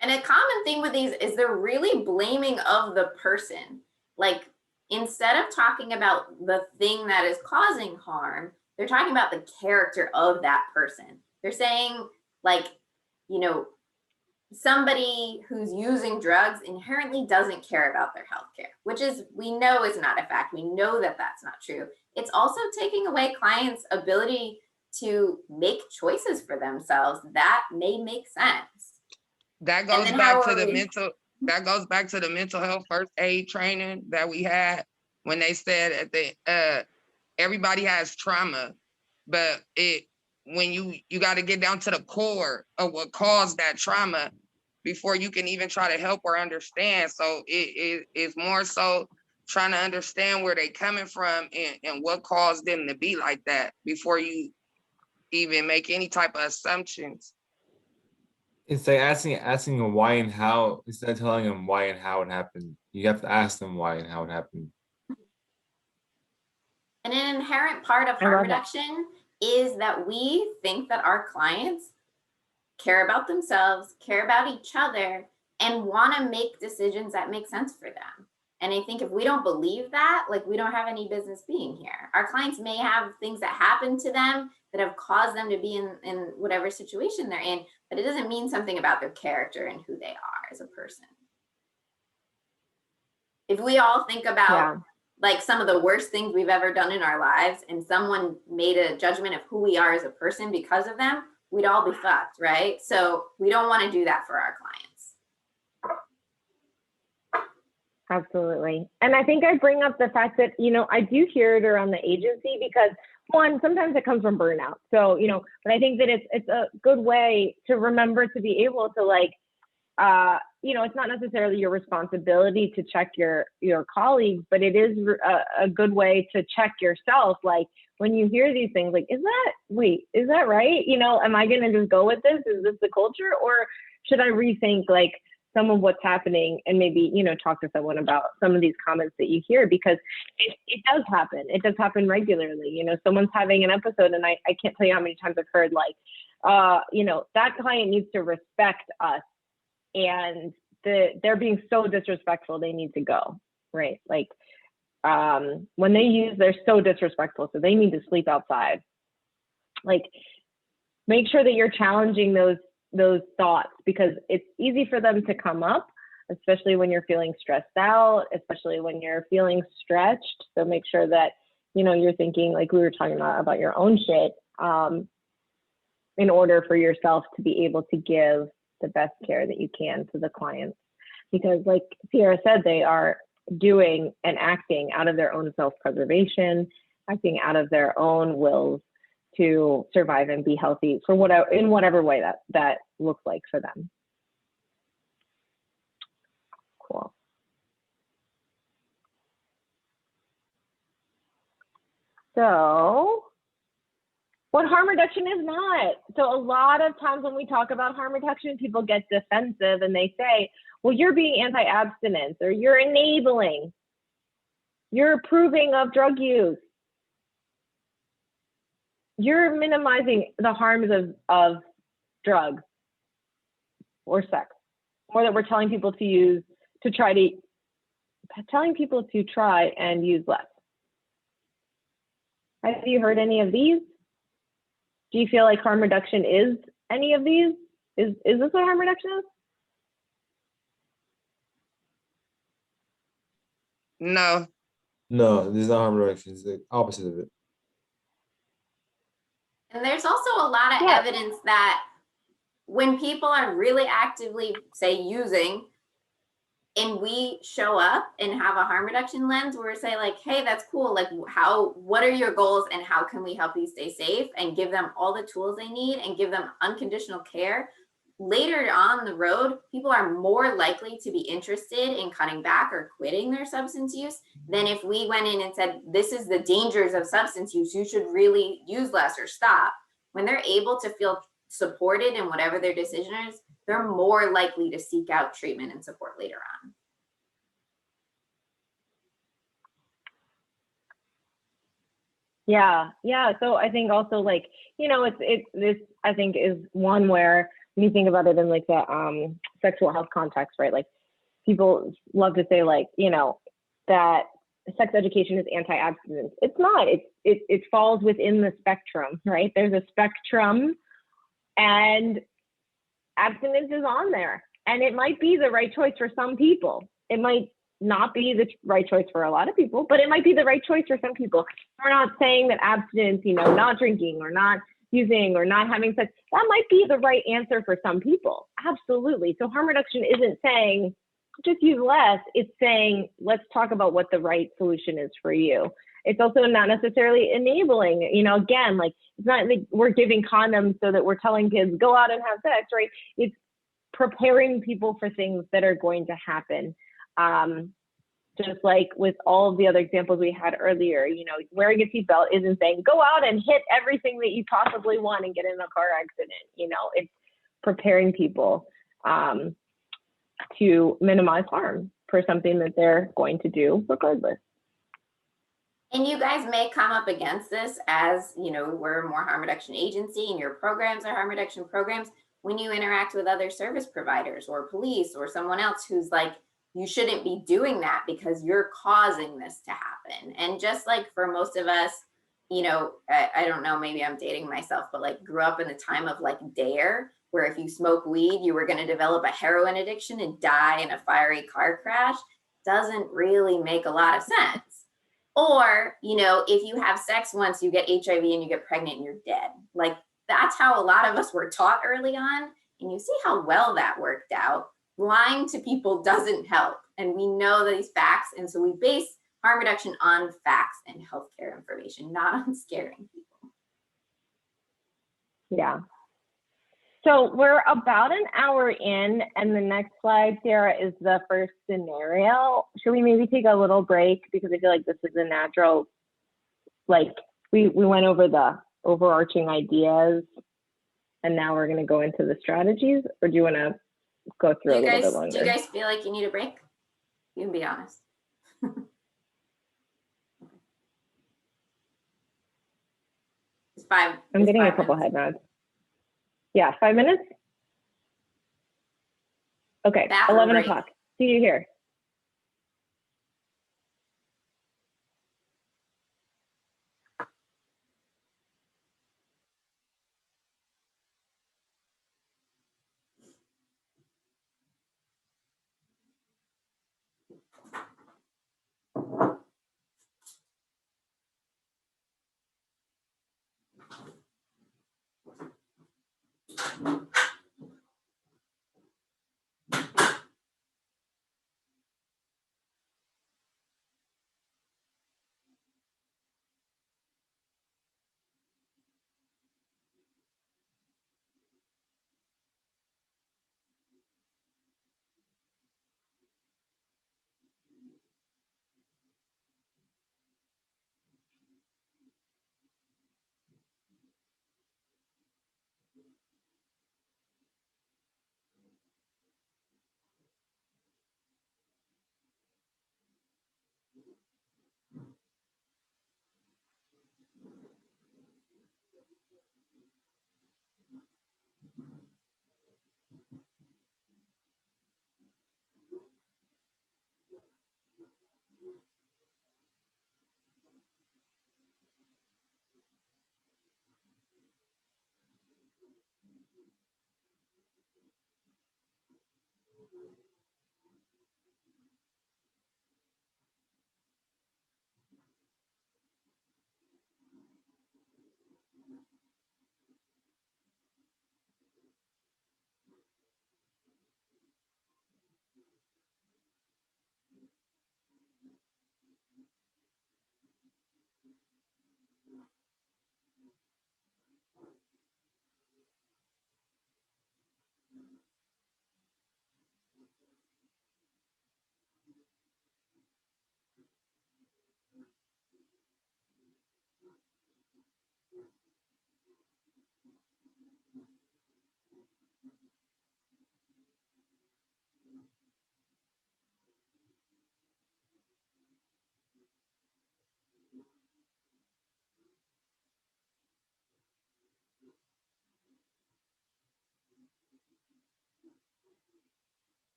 And a common thing with these is they're really blaming of the person. Like instead of talking about the thing that is causing harm, they're talking about the character of that person. They're saying like, somebody who's using drugs inherently doesn't care about their health care, which is, we know is not a fact. We know that that's not true. It's also taking away clients' ability to make choices for themselves that may make sense. That goes back to the mental health first aid training that we had, when they said everybody has trauma, but when you got to get down to the core of what caused that trauma before you can even try to help or understand. So it is more so trying to understand where they coming from and what caused them to be like that before you even make any type of assumptions. It's like asking them why and how instead of telling them why and how it happened. You have to ask them why and how it happened. And an inherent part of harm reduction is that we think that our clients care about themselves, care about each other, and want to make decisions that make sense for them. And I think if we don't believe that, like, we don't have any business being here. Our clients may have things that happen to them that have caused them to be in whatever situation they're in, but it doesn't mean something about their character and who they are as a person. If we all think about like some of the worst things we've ever done in our lives, and someone made a judgment of who we are as a person because of them, we'd all be fucked, right? So we don't want to do that for our clients. Absolutely. And I think I bring up the fact that, you know, I do hear it around the agency because, one, sometimes it comes from burnout. So, you know, but I think that it's a good way to remember to be able to, like, you know, it's not necessarily your responsibility to check your colleagues, but it is a good way to check yourself. Like, when you hear these things, like, is that right? You know, am I going to just go with this? Is this the culture? Or should I rethink, like, some of what's happening, and maybe, you know, talk to someone about some of these comments that you hear, because it does happen. It does happen regularly. You know, someone's having an episode, and I can't tell you how many times I've heard, like, you know, that client needs to respect us, and they're being so disrespectful, they need to go, right? Like, when they use, they're so disrespectful, so they need to sleep outside. Like, make sure that you're challenging those thoughts, because it's easy for them to come up, especially when you're feeling stressed out, especially when you're feeling stretched. So make sure that, you know, you're thinking, like we were talking about your own shit, in order for yourself to be able to give the best care that you can to the clients. Because like Ciara said, they are doing and acting out of their own self-preservation, acting out of their own wills to survive and be healthy for whatever way that looks like for them. Cool. So, what harm reduction is not. So a lot of times when we talk about harm reduction, people get defensive and they say, well, you're being anti-abstinence, or you're enabling, you're approving of drug use, you're minimizing the harms of drugs or sex, or that we're telling people to try and use less. Have you heard any of these? Do you feel like harm reduction is any of these? Is this what harm reduction is? No. No, this is not harm reduction. It's the opposite of it. And there's also a lot of evidence that when people are really actively, say, using, and we show up and have a harm reduction lens where we say, like, hey, that's cool. Like, what are your goals and how can we help you stay safe, and give them all the tools they need and give them unconditional care. Later on the road, people are more likely to be interested in cutting back or quitting their substance use than if we went in and said, this is the dangers of substance use, you should really use less or stop. When they're able to feel supported in whatever their decision is, they're more likely to seek out treatment and support later on. Yeah. So I think also, like, you know, this I think is one where when you think about it in like the sexual health context, right? Like, people love to say, like, you know, that sex education is anti-abstinence. It's not. It falls within the spectrum, right? There's a spectrum, and abstinence is on there, and it might be the right choice for some people. It might not be the right choice for a lot of people, but it might be the right choice for some people. We're not saying that abstinence, you know, not drinking or not using or not having sex, that might be the right answer for some people. Absolutely. So harm reduction isn't saying just use less. It's saying, let's talk about what the right solution is for you. It's also not necessarily enabling, you know, again, like, it's not like we're giving condoms so that we're telling kids go out and have sex, right? It's preparing people for things that are going to happen. Just like with all of the other examples we had earlier, you know, wearing a seatbelt isn't saying go out and hit everything that you possibly want and get in a car accident. You know, it's preparing people to minimize harm for something that they're going to do regardless. And you guys may come up against this as, you know, we're a more harm reduction agency and your programs are harm reduction programs. when you interact with other service providers or police or someone else who's like, you shouldn't be doing that because you're causing this to happen. And just like for most of us, you know, I don't know, maybe I'm dating myself, but like grew up in the time of like DARE, where if you smoke weed, you were going to develop a heroin addiction and die in a fiery car crash, doesn't really make a lot of sense. Or, you know, if you have sex once, you get HIV and you get pregnant and you're dead. Like that's how a lot of us were taught early on. And you see how well that worked out. Lying to people doesn't help. And we know these facts. And so we base harm reduction on facts and healthcare information, not on scaring people. Yeah. So we're about an hour in, and the next slide, Ciara, is the first scenario. Should we maybe take a little break? Because I feel like this is a natural, like we went over the overarching ideas, and now we're gonna go into the strategies, or do you wanna go through a little bit longer? Do you guys feel like you need a break? You can be honest. It's five. I'm getting a 5 couple minutes. head nods. Yeah, 5 minutes? Okay, Bathroom 11 break. o'clock. See you here.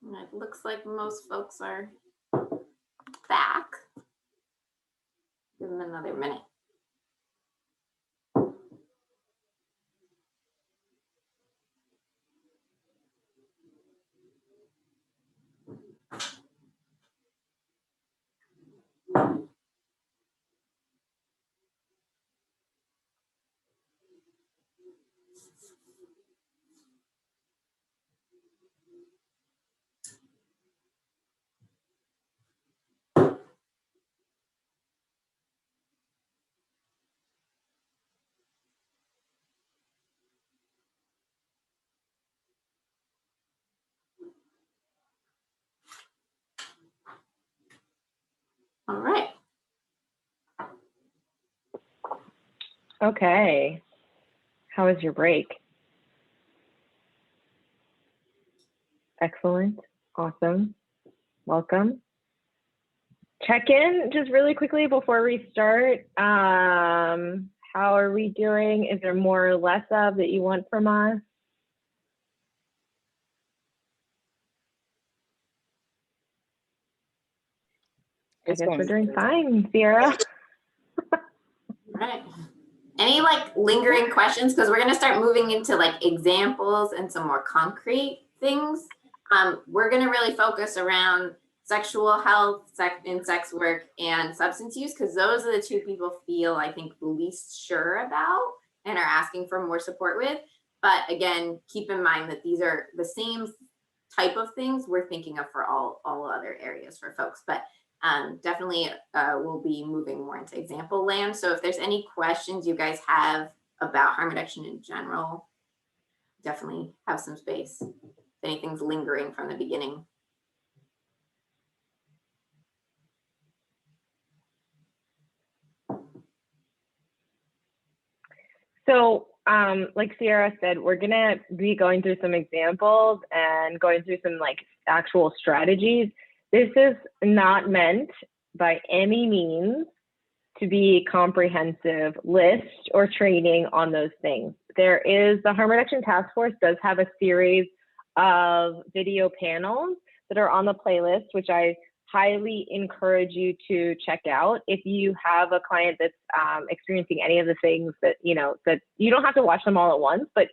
And it looks like most folks are back. Give them another minute. All right. Okay. How was your break? Excellent. Awesome. Welcome. Check in just really quickly before we start. How are we doing? Is there more or less of that you want from us? I It's guess we're going doing good. fine, Ciara. All right. Any like lingering questions? Because we're going to start moving into like examples and some more concrete things. We're going to really focus around sexual health, sex work, and substance use, because those are the two people feel, I think, least sure about and are asking for more support with. But again, keep in mind that these are the same type of things we're thinking of for all other areas for folks. But definitely we'll be moving more into example land. So if there's any questions you guys have about harm reduction in general, definitely have some space. If anything's lingering from the beginning. So like Ciara said, we're gonna be going through some examples and going through some like actual strategies. This is not meant by any means to be a comprehensive list or training on those things. There is, the Harm Reduction Task Force does have a series of video panels that are on the playlist, which I highly encourage you to check out. If you have a client that's experiencing any of the things that, you know, that you don't have to watch them all at once, but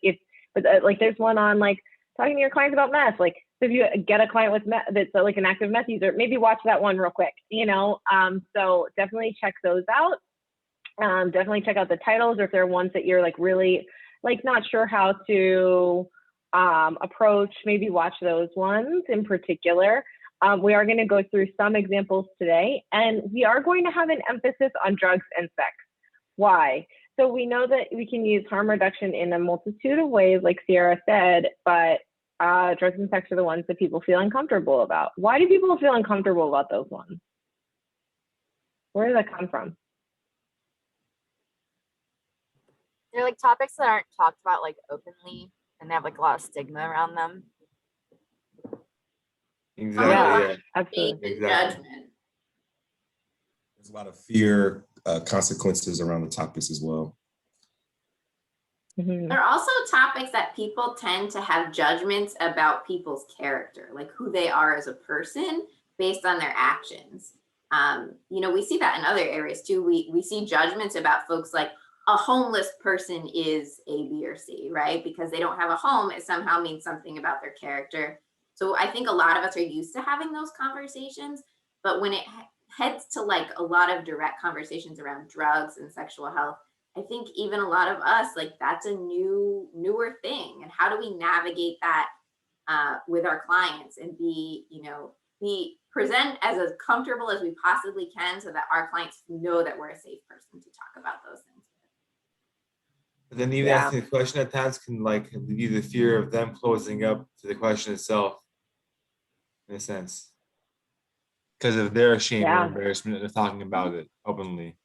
like there's one on like talking to your clients about meth, like, so if you get a client with meth that's like an active meth user, maybe watch that one real quick, you know? So definitely check those out. Definitely check out the titles, or if there are ones that you're like really like not sure how to approach, maybe watch those ones in particular. We are going to go through some examples today, and we are going to have an emphasis on drugs and sex. Why? So we know that we can use harm reduction in a multitude of ways, like Ciara said, but drugs and sex are the ones that people feel uncomfortable about. Why do people feel uncomfortable about those ones? Where does that come from? They're like topics that aren't talked about like openly, and they have like a lot of stigma around them. Exactly. Yeah, Yeah. absolutely. Exactly. Judgment. There's a lot of fear, consequences around the topics as well. Mm-hmm. There are also topics that people tend to have judgments about people's character, like who they are as a person based on their actions. You know, we see that in other areas too. We see judgments about folks like a homeless person is A, B, or C, right? Because they don't have a home, it somehow means something about their character. So I think a lot of us are used to having those conversations, but when it heads to like a lot of direct conversations around drugs and sexual health, I think even a lot of us, like that's a newer thing. And how do we navigate that with our clients and be present as comfortable as we possibly can so that our clients know that we're a safe person to talk about those things. But then even asking the question at times can like leave you the fear of them closing up to the question itself, in a sense, because of their shame or embarrassment of talking about it openly.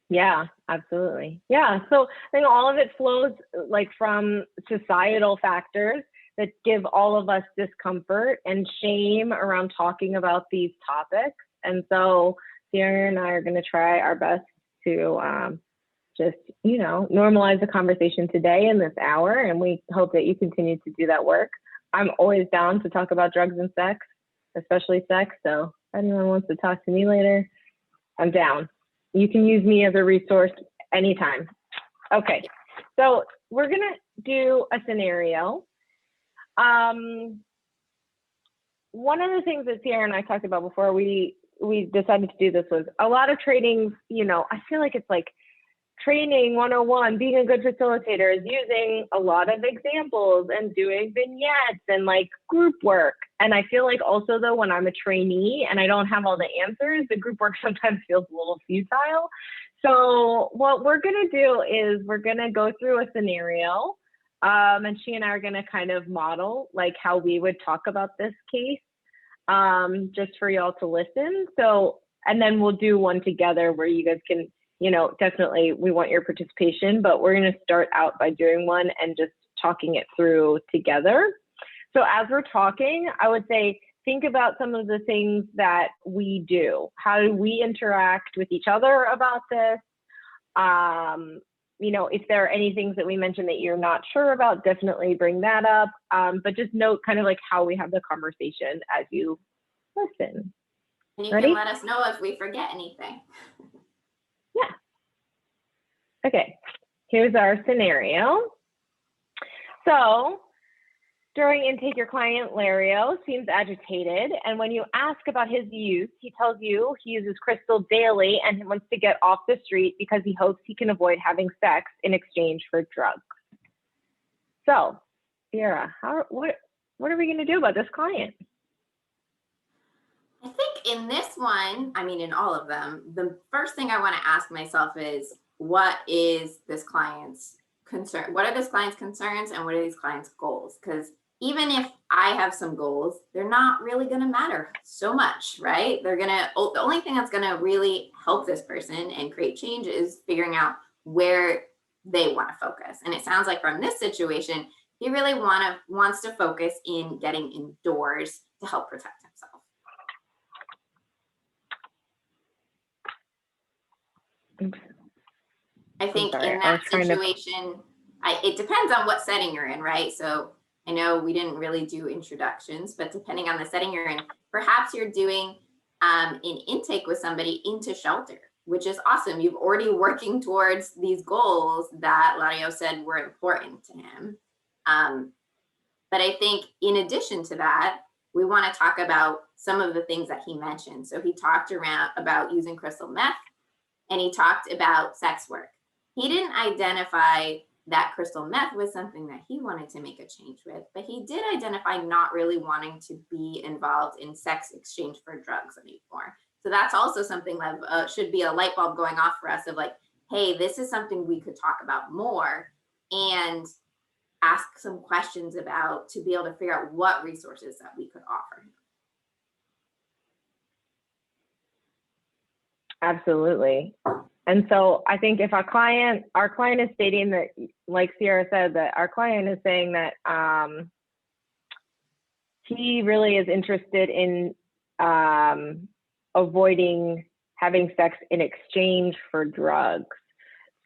Yeah, absolutely. Yeah, so I think all of it flows like from societal factors that give all of us discomfort and shame around talking about these topics. And so Ciara and I are going to try our best to just, normalize the conversation today in this hour. And we hope that you continue to do that work. I'm always down to talk about drugs and sex, especially sex. So if anyone wants to talk to me later, I'm down. You can use me as a resource anytime. Okay, so we're gonna do a scenario. One of the things that Ciara and I talked about before we decided to do this was a lot of trainings, I feel like it's like training 101, being a good facilitator is using a lot of examples and doing vignettes and like group work. And I feel like also though, when I'm a trainee and I don't have all the answers, the group work sometimes feels a little futile. So what we're gonna do is we're gonna go through a scenario and she and I are gonna kind of model like how we would talk about this case just for y'all to listen. So, and then we'll do one together where you guys can, definitely we want your participation, but we're going to start out by doing one and just talking it through together. So as we're talking, I would say, think about some of the things that we do. How do we interact with each other about this? If there are any things that we mentioned that you're not sure about, definitely bring that up. But just note kind of like how we have the conversation as you listen. And you Ready? can let us know if we forget anything. Yeah. Okay, here's our scenario. So during intake, your client, Lario, seems agitated. And when you ask about his use, he tells you he uses crystal daily and he wants to get off the street because he hopes he can avoid having sex in exchange for drugs. So, Ciara, what are we going to do about this client? I think in this one, in all of them, the first thing I want to ask myself is, what is this client's concern? What are this client's concerns and what are these client's goals? Because even if I have some goals, they're not really going to matter so much, right? The only thing that's going to really help this person and create change is figuring out where they want to focus. And it sounds like from this situation, he really wants to focus in getting indoors to help protect himself. I think in that situation, it depends on what setting you're in, right? So I know we didn't really do introductions, but depending on the setting you're in, perhaps you're doing an intake with somebody into shelter, which is awesome. You've already working towards these goals that Lario said were important to him. But I think in addition to that, we want to talk about some of the things that he mentioned. So he talked about using crystal meth and he talked about sex work. He didn't identify that crystal meth was something that he wanted to make a change with, but he did identify not really wanting to be involved in sex exchange for drugs anymore. So that's also something that should be a light bulb going off for us of like, hey, this is something we could talk about more and ask some questions about to be able to figure out what resources that we could offer him. Absolutely. And so I think if our client is stating that, like Ciara said, that our client is saying that he really is interested in avoiding having sex in exchange for drugs.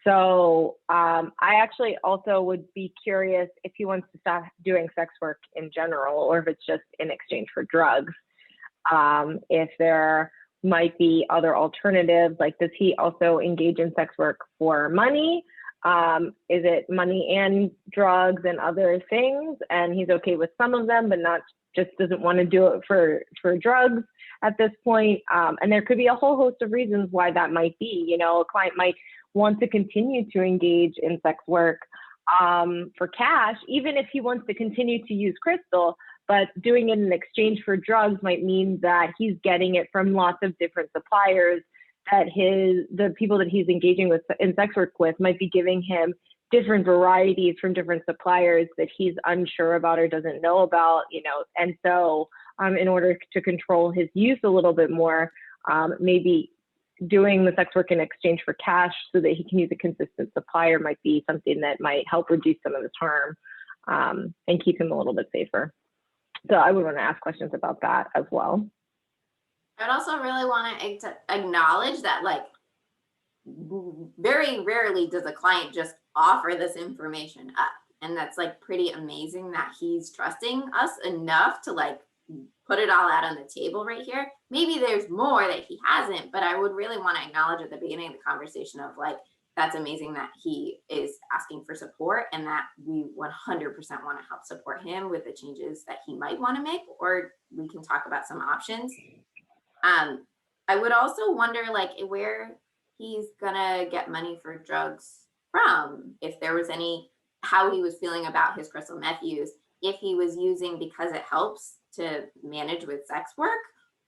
So I actually also would be curious if he wants to stop doing sex work in general, or if it's just in exchange for drugs. If there might be other alternatives, like does he also engage in sex work for money? Is it money and drugs and other things? And he's okay with some of them, but just doesn't want to do it for drugs at this point. And there could be a whole host of reasons why that might be. A client might want to continue to engage in sex work for cash, even if he wants to continue to use crystal. But doing it in exchange for drugs might mean that he's getting it from lots of different suppliers, that the people that he's engaging with in sex work with might be giving him different varieties from different suppliers that he's unsure about or doesn't know about, And so in order to control his use a little bit more, maybe doing the sex work in exchange for cash so that he can use a consistent supplier might be something that might help reduce some of his harm and keep him a little bit safer. So I would want to ask questions about that as well. I'd also really want to acknowledge that, like, very rarely does a client just offer this information up. And that's like pretty amazing that he's trusting us enough to like put it all out on the table right here. Maybe there's more that he hasn't, but I would really want to acknowledge at the beginning of the conversation of like, that's amazing that he is asking for support and that we 100% want to help support him with the changes that he might want to make, or we can talk about some options. I would also wonder like where he's gonna get money for drugs from, if there was any, how he was feeling about his crystal meth use, if he was using because it helps to manage with sex work,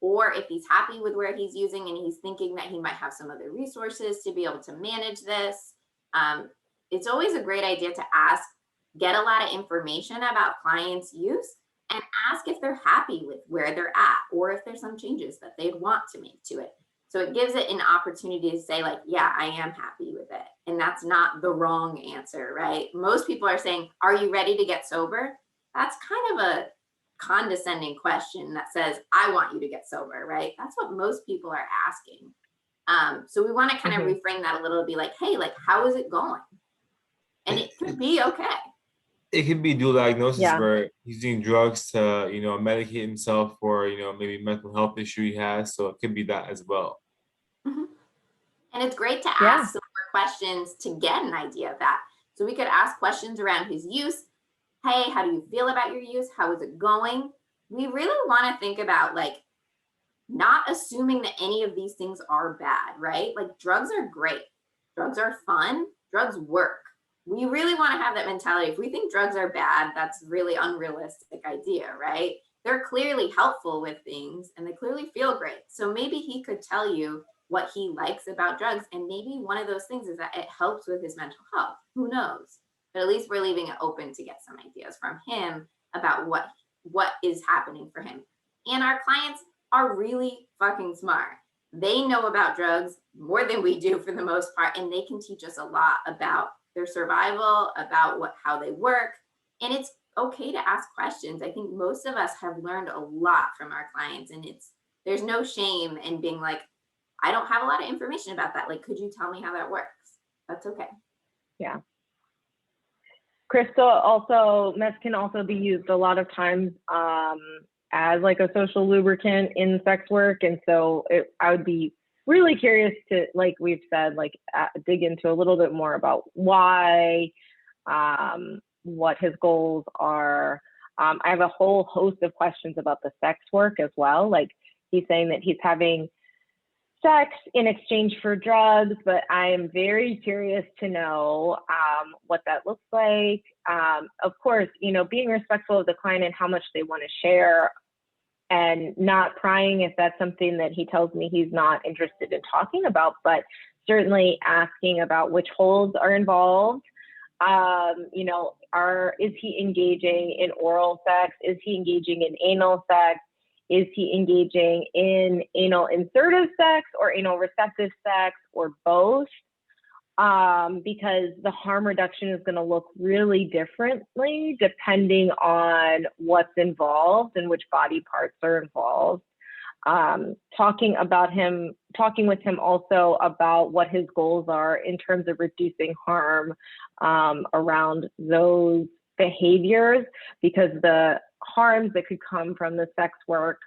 or if he's happy with where he's using and he's thinking that he might have some other resources to be able to manage this. It's always a great idea to ask, get a lot of information about clients' use and ask if they're happy with where they're at, or if there's some changes that they'd want to make to it. So it gives it an opportunity to say like, yeah, I am happy with it. And that's not the wrong answer, right? Most people are saying, are you ready to get sober? That's kind of a condescending question that says, I want you to get sober, right? That's what most people are asking. So we want to kind of reframe that a little, be like, hey, like, how is it going? And it could be okay. It could be dual diagnosis where he's using drugs to, you know, medicate himself for, you know, maybe mental health issue he has. So it could be that as well. And it's great to ask some more questions to get an idea of that. So we could ask questions around his use. Hey, how do you feel about your use? How is it going? We really want to think about like not assuming that any of these things are bad, right? Like drugs are great. Drugs are fun. Drugs work. We really want to have that mentality. If we think drugs are bad, that's really unrealistic idea, right? They're clearly helpful with things and they clearly feel great. So maybe he could tell you what he likes about drugs. And maybe one of those things is that it helps with his mental health. Who knows? But at least we're leaving it open to get some ideas from him about what is happening for him. And our clients are really fucking smart. They know about drugs more than we do for the most part, and they can teach us a lot about their survival, about how they work. And it's okay to ask questions. I think most of us have learned a lot from our clients, and there's no shame in being like, I don't have a lot of information about that. Like, could you tell me how that works? That's okay. Yeah. Crystal meth can also be used a lot of times as like a social lubricant in sex work. And so I would be really curious to, like we've said, like dig into a little bit more about why, what his goals are. I have a whole host of questions about the sex work as well. Like he's saying that he's having sex in exchange for drugs, but I am very curious to know what that looks like. Of course, you know, being respectful of the client and how much they want to share, and not prying if that's something that he tells me he's not interested in talking about, but certainly asking about which holds are involved. You know, is he engaging in oral sex? Is he engaging in anal sex? Is he engaging in anal insertive sex or anal receptive sex, or both? Because the harm reduction is going to look really differently depending on what's involved and which body parts are involved. Talking with him also about what his goals are in terms of reducing harm around those behaviors, because the harms that could come from the sex work,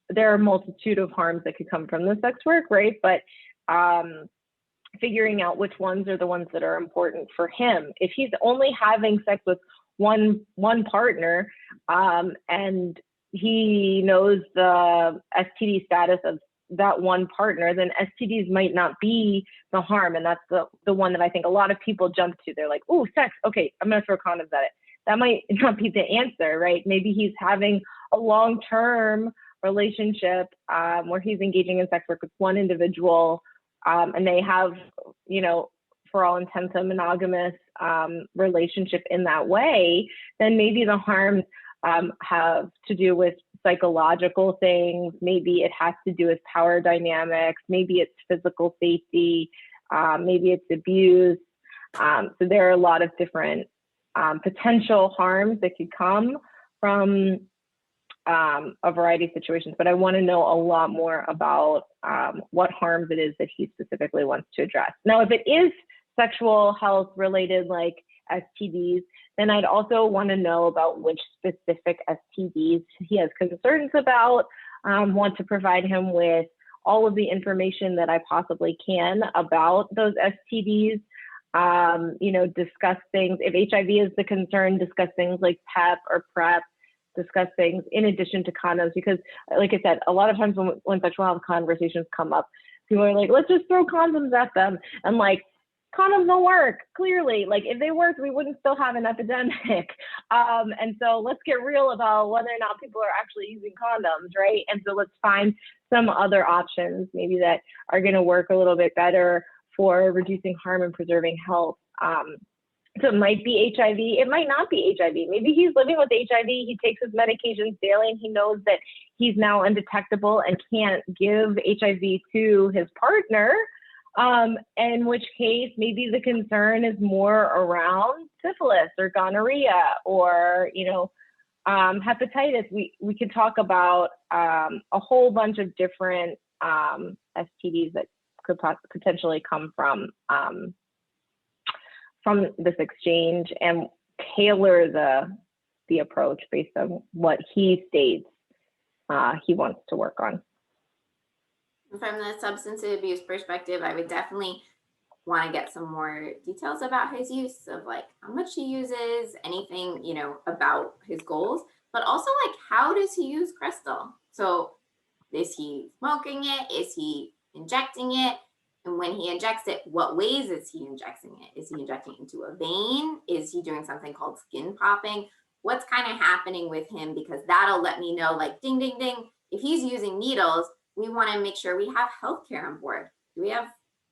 there are a multitude of harms that could come from the sex work, right? But figuring out which ones are the ones that are important for him. If he's only having sex with one partner and he knows the STD status of that one partner, then STDs might not be the harm. And that's the one that I think a lot of people jump to. They're like, oh, sex, okay, I'm gonna throw condoms at it. That might not be the answer, right? Maybe he's having a long-term relationship where he's engaging in sex work with one individual, and they have, you know, for all intents a monogamous relationship in that way. Then maybe the harms have to do with psychological things. Maybe it has to do with power dynamics. Maybe it's physical safety. Maybe it's abuse. So there are a lot of different potential harms that could come from a variety of situations, but I want to know a lot more about what harms it is that he specifically wants to address. Now, if it is sexual health related, like STDs, then I'd also want to know about which specific STDs he has concerns about, want to provide him with all of the information that I possibly can about those STDs, you know, discuss things. If HIV is the concern, discuss things like PEP or PrEP, discuss things in addition to condoms, because like I said, a lot of times when sexual health conversations come up, people are like, let's just throw condoms at them. And like, condoms don't work, clearly. Like if they worked, we wouldn't still have an epidemic. And so let's get real about whether or not people are actually using condoms, right? And so let's find some other options maybe that are gonna work a little bit better for reducing harm and preserving health. So it might be HIV, it might not be HIV. Maybe he's living with HIV, he takes his medications daily and he knows that he's now undetectable and can't give HIV to his partner. In which case maybe the concern is more around syphilis or gonorrhea or, you know, hepatitis. We could talk about a whole bunch of different STDs that could potentially come from this exchange and tailor the approach based on what he states he wants to work on. From the substance abuse perspective, I would definitely want to get some more details about his use of like how much he uses, anything, you know, about his goals, but also like how does he use crystal? So is he smoking it? Is he injecting it? And when he injects it, what ways is he injecting it? Is he injecting it into a vein? Is he doing something called skin popping? What's kind of happening with him? Because that'll let me know like ding, ding, ding. If he's using needles, we want to make sure we have healthcare on board. Do we have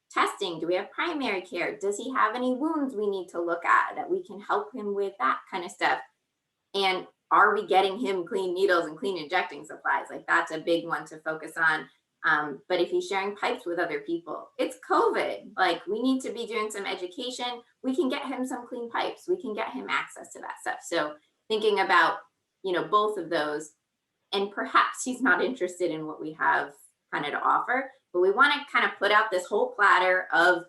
testing? Do we have primary care? Does he have any wounds we need to look at that we can help him with, that kind of stuff? And are we getting him clean needles and clean injecting supplies? Like that's a big one to focus on. But if he's sharing pipes with other people, it's COVID. Like we need to be doing some education. We can get him some clean pipes. We can get him access to that stuff. So thinking about, you know, both of those. And perhaps he's not interested in what we have kind of to offer, but we want to kind of put out this whole platter of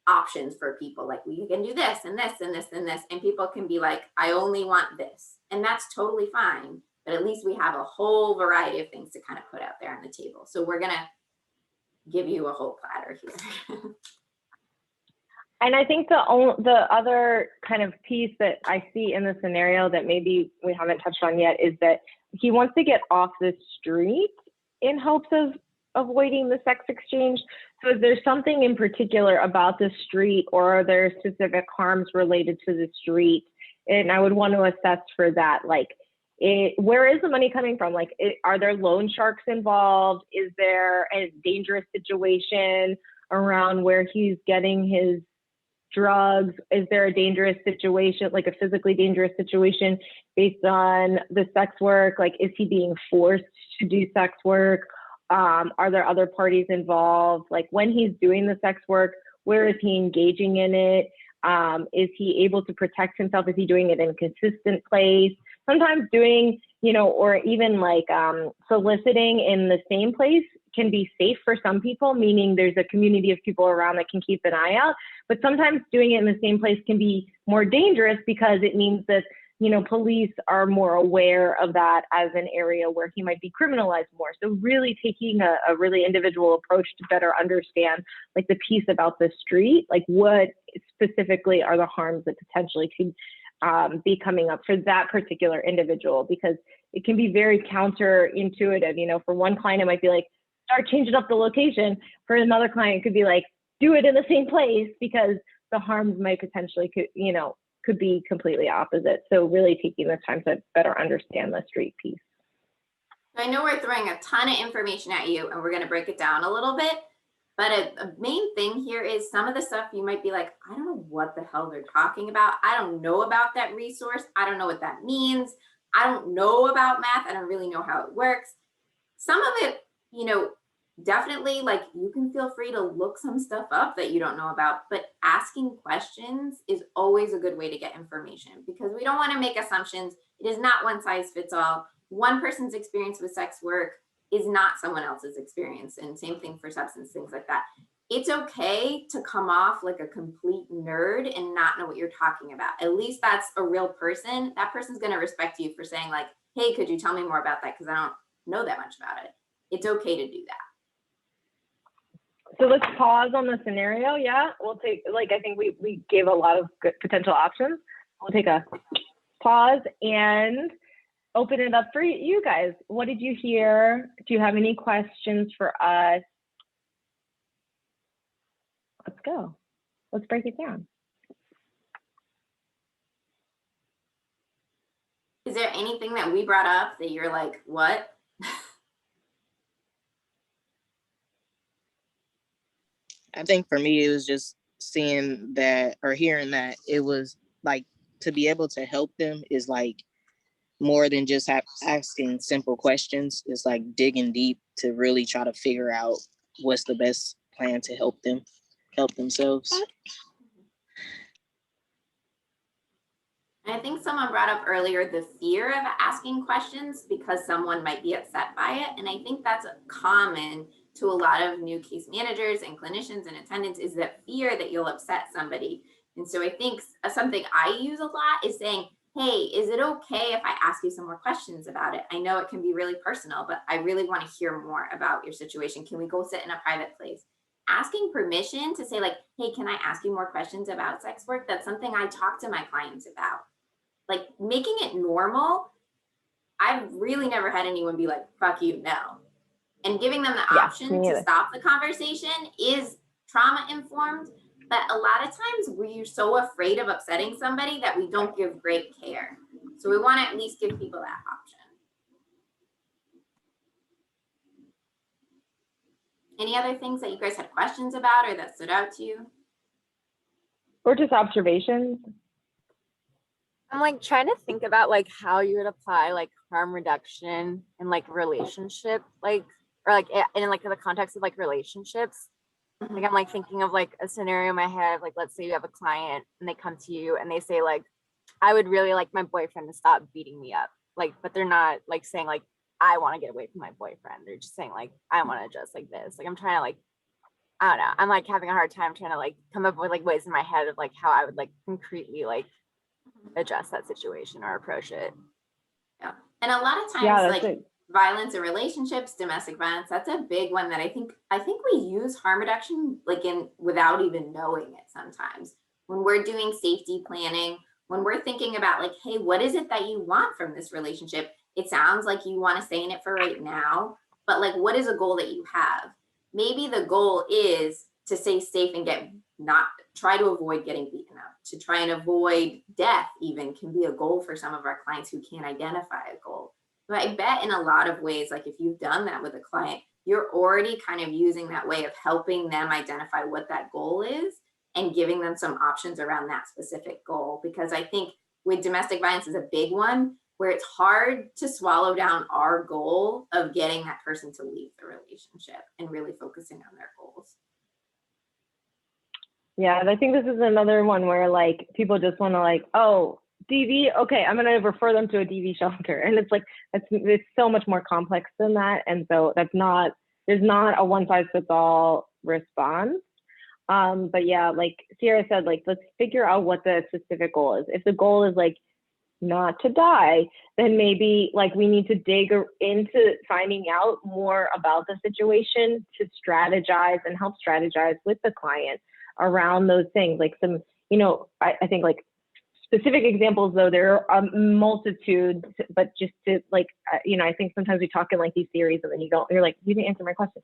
options for people. Like we can do this and this and this and this, and people can be like, I only want this. And that's totally fine. But at least we have a whole variety of things to kind of put out there on the table. So we're going to give you a whole platter here. And I think the other kind of piece that I see in the scenario that maybe we haven't touched on yet is that he wants to get off the street in hopes of avoiding the sex exchange. So is there something in particular about the street, or are there specific harms related to the street? And I would want to assess for that, like, where is the money coming from? Like, are there loan sharks involved? Is there a dangerous situation around where he's getting his drugs? Is there a dangerous situation, like a physically dangerous situation based on the sex work? Like, is he being forced to do sex work? Are there other parties involved? Like when he's doing the sex work, where is he engaging in it? Is he able to protect himself? Is he doing it in a consistent place? Sometimes doing, you know, or even like soliciting in the same place can be safe for some people, meaning there's a community of people around that can keep an eye out. But sometimes doing it in the same place can be more dangerous because it means that, you know, police are more aware of that as an area where he might be criminalized more. So really taking a really individual approach to better understand like the piece about the street, like what specifically are the harms that potentially could be coming up for that particular individual, because it can be very counterintuitive. You know, for one client, it might be like, start changing up the location. For another client, it could be like, do it in the same place, because the harms might potentially could be completely opposite. So really taking the time to better understand the street piece. I know we're throwing a ton of information at you and we're going to break it down a little bit, but a main thing here is some of the stuff you might be like, I don't know what the hell they're talking about. I don't know about that resource. I don't know what that means. I don't know about math. I don't really know how it works. Some of it, you know, definitely like you can feel free to look some stuff up that you don't know about, but asking questions is always a good way to get information, because we don't want to make assumptions. It is not one size fits all. one person's experience with sex work is not someone else's experience, and same thing for substance, things like that. It's okay to come off like a complete nerd and not know what you're talking about. At least that's a real person. That person's going to respect you for saying like, hey, could you tell me more about that? Because I don't know that much about it. It's okay to do that. So let's pause on the scenario. Yeah, we'll take, like, I think we gave a lot of good potential options. We'll take a pause and open it up for you guys. What did you hear? Do you have any questions for us? Let's go. Let's break it down. Is there anything that we brought up that you're like, what? I think for me, it was just seeing that or hearing that it was like to be able to help them is like more than just asking simple questions. It's like digging deep to really try to figure out what's the best plan to help them help themselves. I think someone brought up earlier the fear of asking questions because someone might be upset by it. And I think that's common to a lot of new case managers and clinicians and attendants, is that fear that you'll upset somebody. And so I think something I use a lot is saying, hey, is it okay if I ask you some more questions about it? I know it can be really personal, but I really want to hear more about your situation. Can we go sit in a private place? Asking permission to say like, hey, can I ask you more questions about sex work? That's something I talk to my clients about. Like making it normal. I've really never had anyone be like, fuck you, no. And giving them the option to stop the conversation is trauma informed. But a lot of times we're so afraid of upsetting somebody that we don't give great care. So we want to at least give people that option. Any other things that you guys had questions about or that stood out to you? Or just observations? I'm like trying to think about like how you would apply like harm reduction in like relationship, like, or like in like the context of like relationships. Like I'm like thinking of like a scenario in my head, like let's say you have a client and they come to you and they say like, I would really like my boyfriend to stop beating me up. Like, but they're not like saying like, I want to get away from my boyfriend. They're just saying like, I want to just like this. Like I'm trying to like, I don't know. I'm like having a hard time trying to like come up with like ways in my head of like how I would like concretely like address that situation or approach it. Yeah. And a lot of times violence in relationships, domestic violence, that's a big one that I think we use harm reduction like without even knowing it sometimes. When we're doing safety planning, when we're thinking about like, hey, what is it that you want from this relationship? It sounds like you want to stay in it for right now, but like, what is a goal that you have? Maybe the goal is to stay safe and try to avoid getting beaten up, to try and avoid death even can be a goal for some of our clients who can't identify a goal. But I bet in a lot of ways, like if you've done that with a client, you're already kind of using that way of helping them identify what that goal is and giving them some options around that specific goal. Because I think with domestic violence is a big one where it's hard to swallow down our goal of getting that person to leave the relationship and really focusing on their goals. Yeah, I think this is another one where like people just want to like, oh, DV, okay, I'm gonna refer them to a DV shelter, and it's like it's so much more complex than that, and so there's not a one size fits all response. But yeah, like Ciara said, like let's figure out what the specific goal is. If the goal is like not to die, then maybe like we need to dig into finding out more about the situation to strategize and help strategize with the client around those things. Like some, I think like specific examples though, there are a multitude, but just to like, I think sometimes we talk in like these theories and then you're like, you didn't answer my question.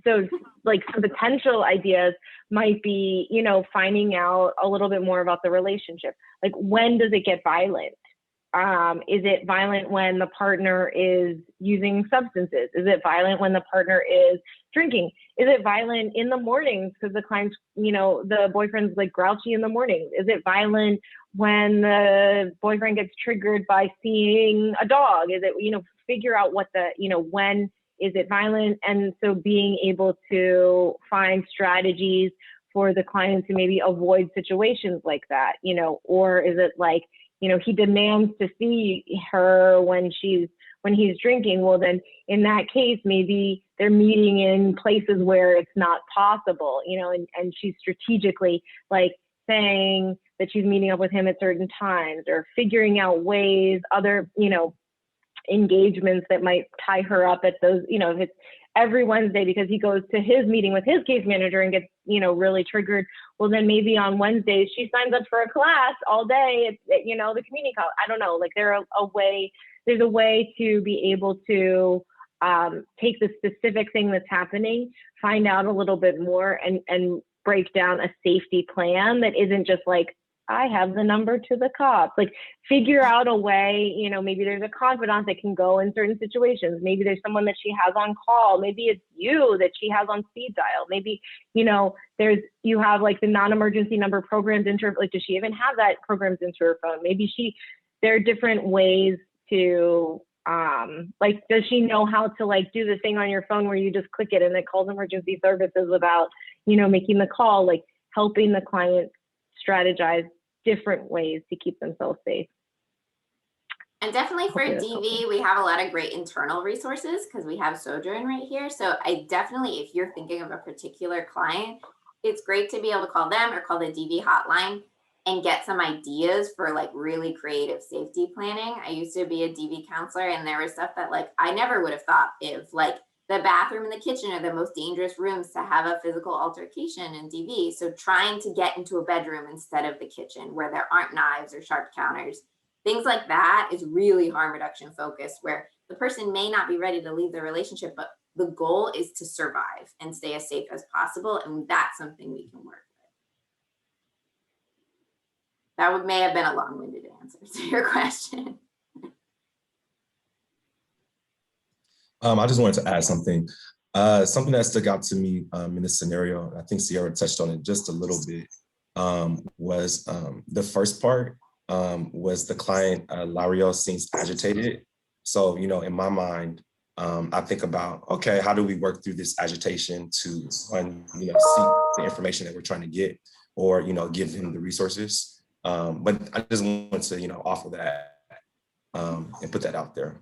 So like some potential ideas might be, finding out a little bit more about the relationship. Like when does it get violent? Is it violent when the partner is using substances? Is it violent when the partner is drinking? Is it violent in the mornings because the client's, the boyfriend's like grouchy in the mornings? Is it violent when the boyfriend gets triggered by seeing a dog? Is it, figure out what the, when is it violent? And so being able to find strategies for the client to maybe avoid situations like that, or is it like, he demands to see her when she's when he's drinking. Well, then in that case, maybe they're meeting in places where it's not possible, you know, and she's strategically like saying that she's meeting up with him at certain times, or figuring out ways, other, you know, engagements that might tie her up at those, you know, if it's every Wednesday because he goes to his meeting with his case manager and gets, you know, really triggered. Well, then maybe on Wednesdays she signs up for a class all day at you know, the community college. I don't know, like there's a way to be able to take the specific thing that's happening, find out a little bit more, and break down a safety plan that isn't just like, I have the number to the cops. Like, figure out a way, you know, maybe there's a confidant that can go in certain situations. Maybe there's someone that she has on call. Maybe it's you that she has on speed dial. Maybe, you know, you have like the non-emergency number programs into, like, does she even have that programs into her phone? Maybe there are different ways to, like, does she know how to like do the thing on your phone where you just click it and it calls emergency services without, you know, making the call, like helping the client strategize different ways to keep themselves safe. And definitely for Okay, that's DV, helpful. we have a lot of great internal resources because we have Sojourn right here. So I definitely, if you're thinking of a particular client, it's great to be able to call them or call the DV hotline and get some ideas for like really creative safety planning. I used to be a DV counselor, and there was stuff that like I never would have thought of, like the bathroom and the kitchen are the most dangerous rooms to have a physical altercation in DV. So trying to get into a bedroom instead of the kitchen where there aren't knives or sharp counters, things like that is really harm reduction focused, where the person may not be ready to leave the relationship, but the goal is to survive and stay as safe as possible. And that's something we can work with. That may have been a long-winded answer to your question. I just wanted to add something. Something that stuck out to me in this scenario, I think Ciara touched on it just a little bit, was the first part was the client, Lario, seems agitated. So, you know, in my mind, I think about, okay, how do we work through this agitation to, you know, seek the information that we're trying to get, or, you know, give him the resources. But I just wanted to, you know, offer that and put that out there.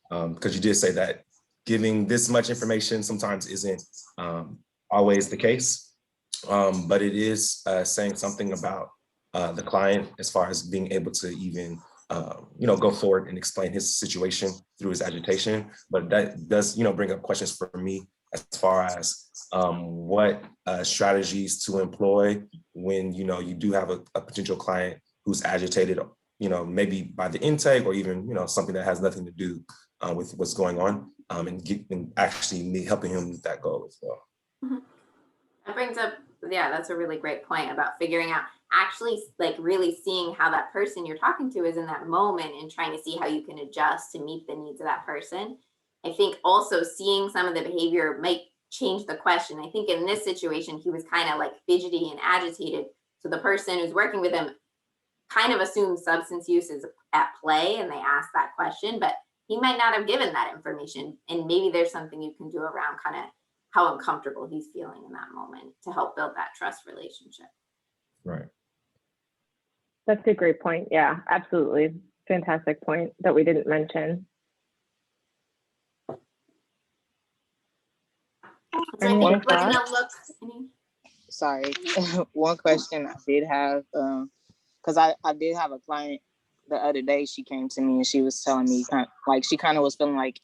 Because you did say that giving this much information sometimes isn't always the case, but it is saying something about the client as far as being able to even, you know, go forward and explain his situation through his agitation. But that does, you know, bring up questions for me as far as what strategies to employ when, you know, you do have a potential client who's agitated, you know, maybe by the intake or even, you know, something that has nothing to do with what's going on, and actually helping him meet that goal as well. Mm-hmm. That brings up, yeah, that's a really great point about figuring out, actually like really seeing how that person you're talking to is in that moment and trying to see how you can adjust to meet the needs of that person. I think also seeing some of the behavior might change the question. I think in this situation, he was kind of like fidgety and agitated. So the person who's working with him kind of assumes substance use is at play and they ask that question, but he might not have given that information. And maybe there's something you can do around kind of how uncomfortable he's feeling in that moment to help build that trust relationship. Right. That's a great point. Yeah, absolutely. Fantastic point that we didn't mention. So I think we're gonna look. Sorry, one question I did have, because I did have a client the other day. She came to me and she was telling me she kind of was feeling like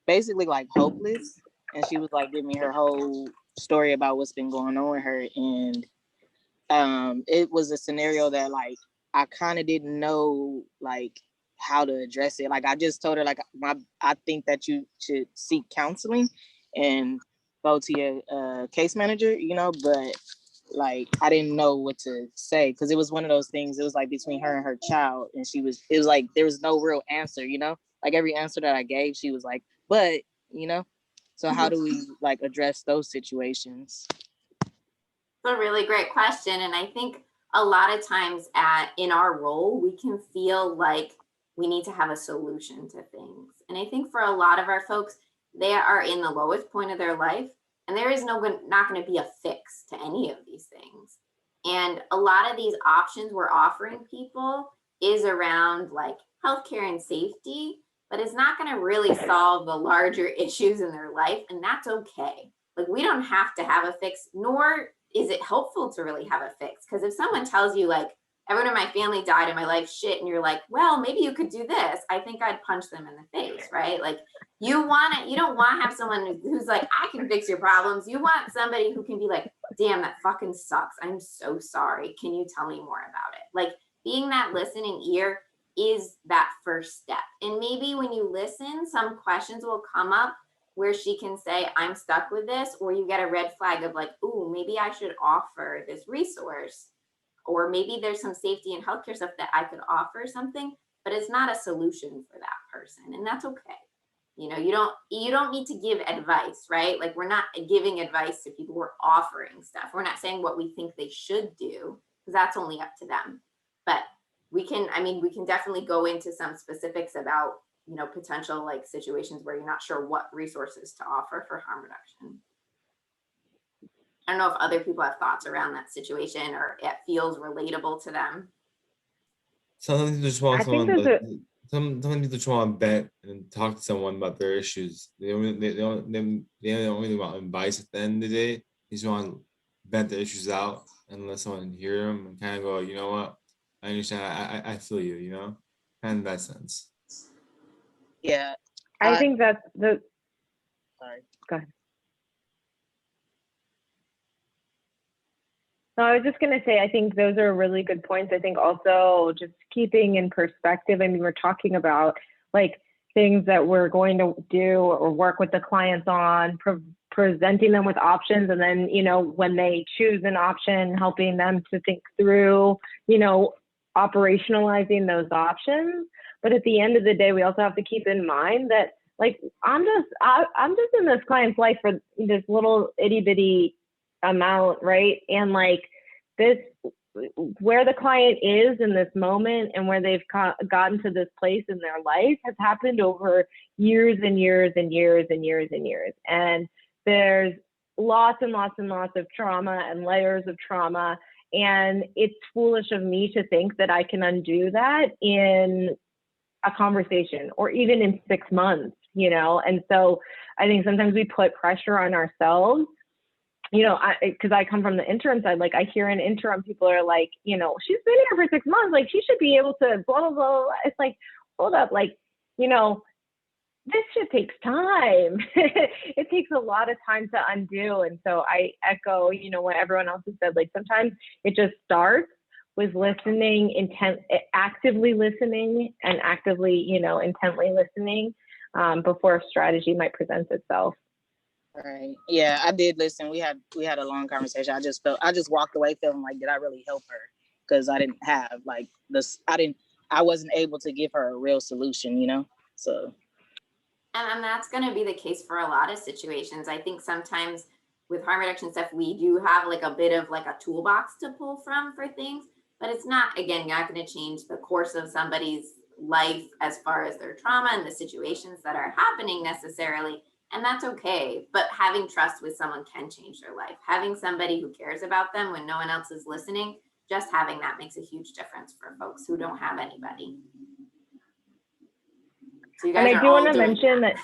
basically like hopeless, and she was like giving me her whole story about what's been going on with her, and it was a scenario that like I kind of didn't know like how to address it. Like I just told her like I think that you should seek counseling and go to your case manager, you know, but like I didn't know what to say because it was one of those things. It was like between her and her child, and it was like there was no real answer, you know, like every answer that I gave, she was like, but you know, so how do we like address those situations? It's a really great question. And I think a lot of times in our role, we can feel like we need to have a solution to things. And I think for a lot of our folks, they are in the lowest point of their life, and there is not going to be a fix to any of these things. And a lot of these options we're offering people is around like healthcare and safety, but it's not going to really solve the larger issues in their life. And that's okay. Like, we don't have to have a fix, nor is it helpful to really have a fix. Because if someone tells you, like, everyone in my family died and my life shit, and you're like, well, maybe you could do this, I think I'd punch them in the face, right? Like, you don't want to have someone who's like, I can fix your problems. You want somebody who can be like, damn, that fucking sucks. I'm so sorry. Can you tell me more about it? Like, being that listening ear is that first step. And maybe when you listen, some questions will come up where she can say, I'm stuck with this, or you get a red flag of like, ooh, maybe I should offer this resource, or maybe there's some safety and healthcare stuff that I could offer something, but it's not a solution for that person. And that's okay. You know, you don't need to give advice, right? Like, we're not giving advice to people, we're offering stuff. We're not saying what we think they should do, because that's only up to them. But we can definitely go into some specifics about, you know, potential like situations where you're not sure what resources to offer for harm reduction. I don't know if other people have thoughts around that situation or it feels relatable to them. Sometimes you just want I think someone. there's Sometimes you just want to vent and talk to someone about their issues. They don't really want advice at the end of the day. They just want to vent their issues out and let someone hear them and kind of go, you know what? I understand. I feel you. You know, kind of that sense. Yeah. I think that's the. Sorry. Go ahead. No, I was just going to say, I think those are really good points. I think also just keeping in perspective, I mean, we're talking about like things that we're going to do or work with the clients on, presenting them with options. And then, you know, when they choose an option, helping them to think through, you know, operationalizing those options. But at the end of the day, we also have to keep in mind that like, I'm just in this client's life for this little itty bitty amount, right? And like this, where the client is in this moment and where they've gotten to this place in their life has happened over years and years and years and years and years. And there's lots and lots and lots of trauma and layers of trauma. And it's foolish of me to think that I can undo that in a conversation or even in 6 months, you know? And so I think sometimes we put pressure on ourselves, you know, because I come from the interim side, like I hear in interim, people are like, you know, she's been here for 6 months, like she should be able to blah, blah, blah. It's like, hold up, like, you know, this shit takes time. It takes a lot of time to undo. And so I echo, you know, what everyone else has said, like sometimes it just starts with listening, actively listening and actively, you know, intently listening before a strategy might present itself. Right. Yeah, I did listen. We had a long conversation. I just walked away feeling like, did I really help her? Because I didn't have like this. I wasn't able to give her a real solution, you know? So. And that's going to be the case for a lot of situations. I think sometimes with harm reduction stuff, we do have like a bit of like a toolbox to pull from for things, but it's not, again, not going to change the course of somebody's life as far as their trauma and the situations that are happening necessarily. And that's okay. But having trust with someone can change their life. Having somebody who cares about them when no one else is listening, just having that makes a huge difference for folks who don't have anybody. So you guys and I are do all want to doing mention that.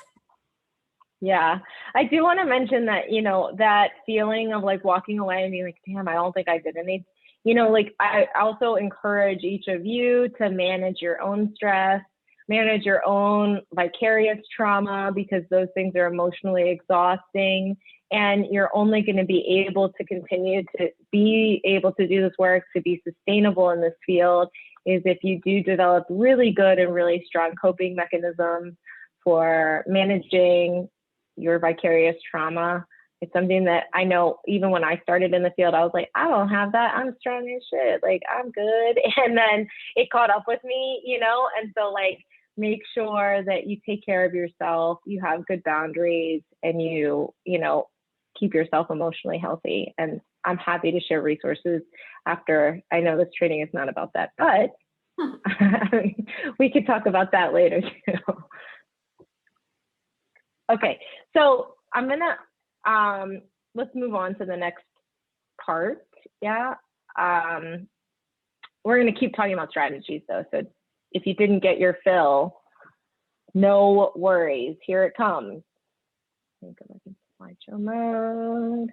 Yeah, I do want to mention that, you know, that feeling of like walking away and being like, damn, I don't think I did anything. You know, like I also encourage each of you to manage your own stress, manage your own vicarious trauma, because those things are emotionally exhausting. And you're only going to be able to continue to be able to do this work, to be sustainable in this field, is if you do develop really good and really strong coping mechanisms for managing your vicarious trauma. It's something that I know even when I started in the field, I was like, I don't have that. I'm strong as shit. Like, I'm good. And then it caught up with me, you know? And so like, make sure that you take care of yourself, you have good boundaries, and you know, keep yourself emotionally healthy. And I'm happy to share resources after. I know this training is not about that, but we could talk about that later too. Okay, so I'm gonna, let's move on to the next part, yeah? We're gonna keep talking about strategies though, so if you didn't get your fill, No worries. Here it comes. I think I'm in slideshow mode.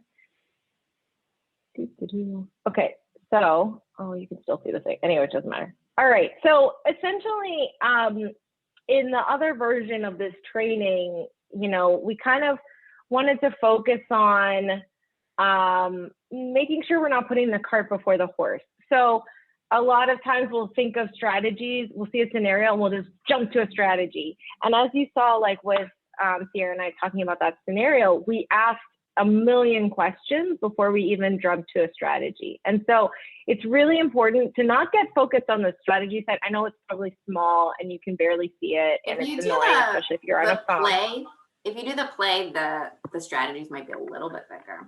Okay, so, oh, you can still see the thing. Anyway, it doesn't matter. All right, so essentially, in the other version of this training, you know, we kind of wanted to focus on making sure we're not putting the cart before the horse. So a lot of times we'll think of strategies, we'll see a scenario and we'll just jump to a strategy. And as you saw, like with Ciara and I talking about that scenario, we asked a million questions before we even jump to a strategy. And so it's really important to not get focused on the strategy side. I know it's probably small and you can barely see it and it's annoying, especially if you're on a phone. If you do the play, the strategies might be a little bit bigger.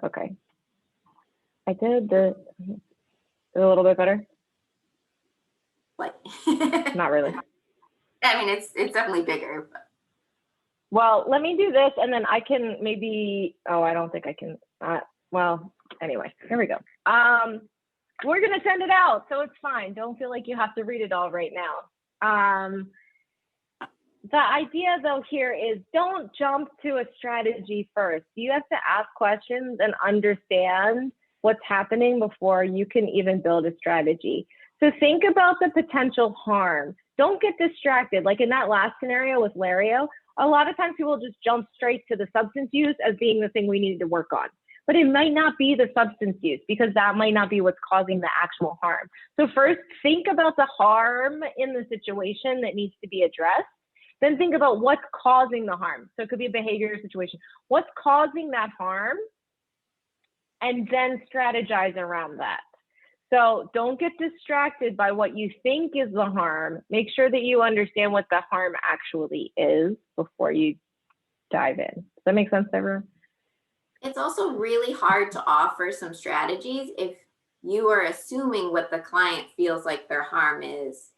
Okay. I did a little bit better. Like, not really. I mean, it's definitely bigger. But. Well, let me do this and then I can maybe, oh, I don't think I can, well, anyway, here we go. We're gonna send it out, so it's fine. Don't feel like you have to read it all right now. The idea though here is don't jump to a strategy first. You have to ask questions and understand what's happening before you can even build a strategy. So think about the potential harm. Don't get distracted. Like in that last scenario with Lario, a lot of times people just jump straight to the substance use as being the thing we need to work on. But it might not be the substance use because that might not be what's causing the actual harm. So first, think about the harm in the situation that needs to be addressed. Then think about what's causing the harm. So it could be a behavior situation. What's causing that harm? And then strategize around that. So don't get distracted by what you think is the harm. Make sure that you understand what the harm actually is before you dive in. Does that make sense to everyone? It's also really hard to offer some strategies if you are assuming what the client feels like their harm is,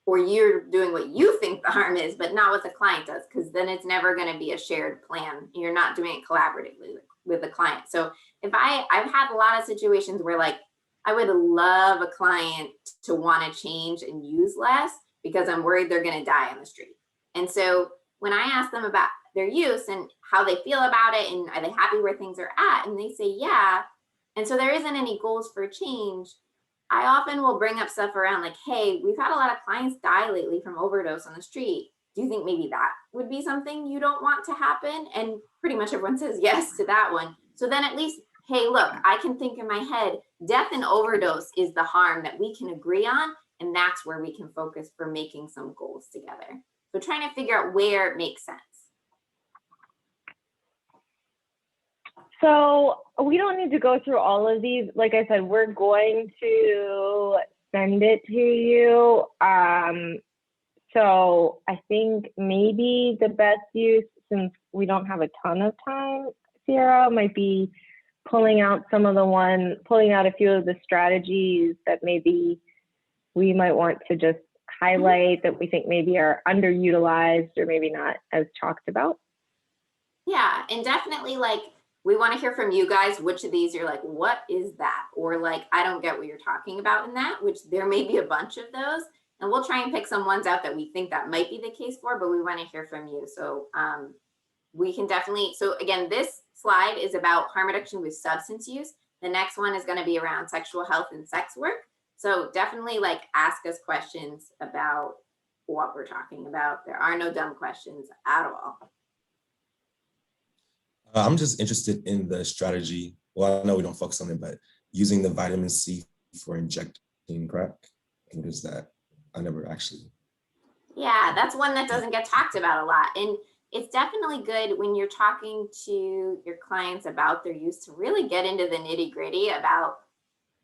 or you're doing what you think the harm is, but not what the client does, because then it's never going to be a shared plan. You're not doing it collaboratively with the client. So if I've had a lot of situations where like, I would love a client to want to change and use less because I'm worried they're going to die on the street. And so when I ask them about their use and how they feel about it and are they happy where things are at, and they say, yeah, and so there isn't any goals for change, I often will bring up stuff around like, hey, we've had a lot of clients die lately from overdose on the street. Do you think maybe that would be something you don't want to happen? And pretty much everyone says yes to that one. So then at least, hey, look, I can think in my head, death and overdose is the harm that we can agree on, and that's where we can focus for making some goals together. So trying to figure out where it makes sense. So we don't need to go through all of these. Like I said, we're going to send it to you. So I think maybe the best use, since we don't have a ton of time, Ciara, might be pulling out a few of the strategies that maybe we might want to just highlight that we think maybe are underutilized or maybe not as talked about. Yeah, and definitely like, we want to hear from you guys, which of these you're like, what is that? Or like, I don't get what you're talking about in that, which there may be a bunch of those. And we'll try and pick some ones out that we think that might be the case for, but we want to hear from you. So we can definitely, so again, this slide is about harm reduction with substance use. The next one is going to be around sexual health and sex work. So definitely like ask us questions about what we're talking about. There are no dumb questions at all. I'm just interested in the strategy. Well, I know we don't focus on it, but using the vitamin C for injecting crack. What is that? I never actually. Yeah, that's one that doesn't get talked about a lot. And it's definitely good when you're talking to your clients about their use to really get into the nitty-gritty about,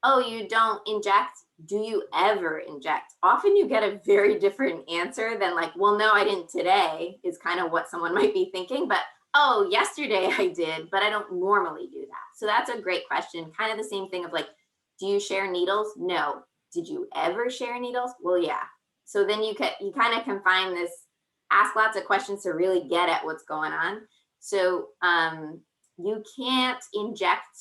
oh, you don't inject? Do you ever inject? Often you get a very different answer than like, well, no, I didn't today, is kind of what someone might be thinking. But oh, yesterday I did, but I don't normally do that. So that's a great question. Kind of the same thing of like, do you share needles? No. Did you ever share needles? Well, yeah. So then you kind of can find this, ask lots of questions to really get at what's going on. So you can't inject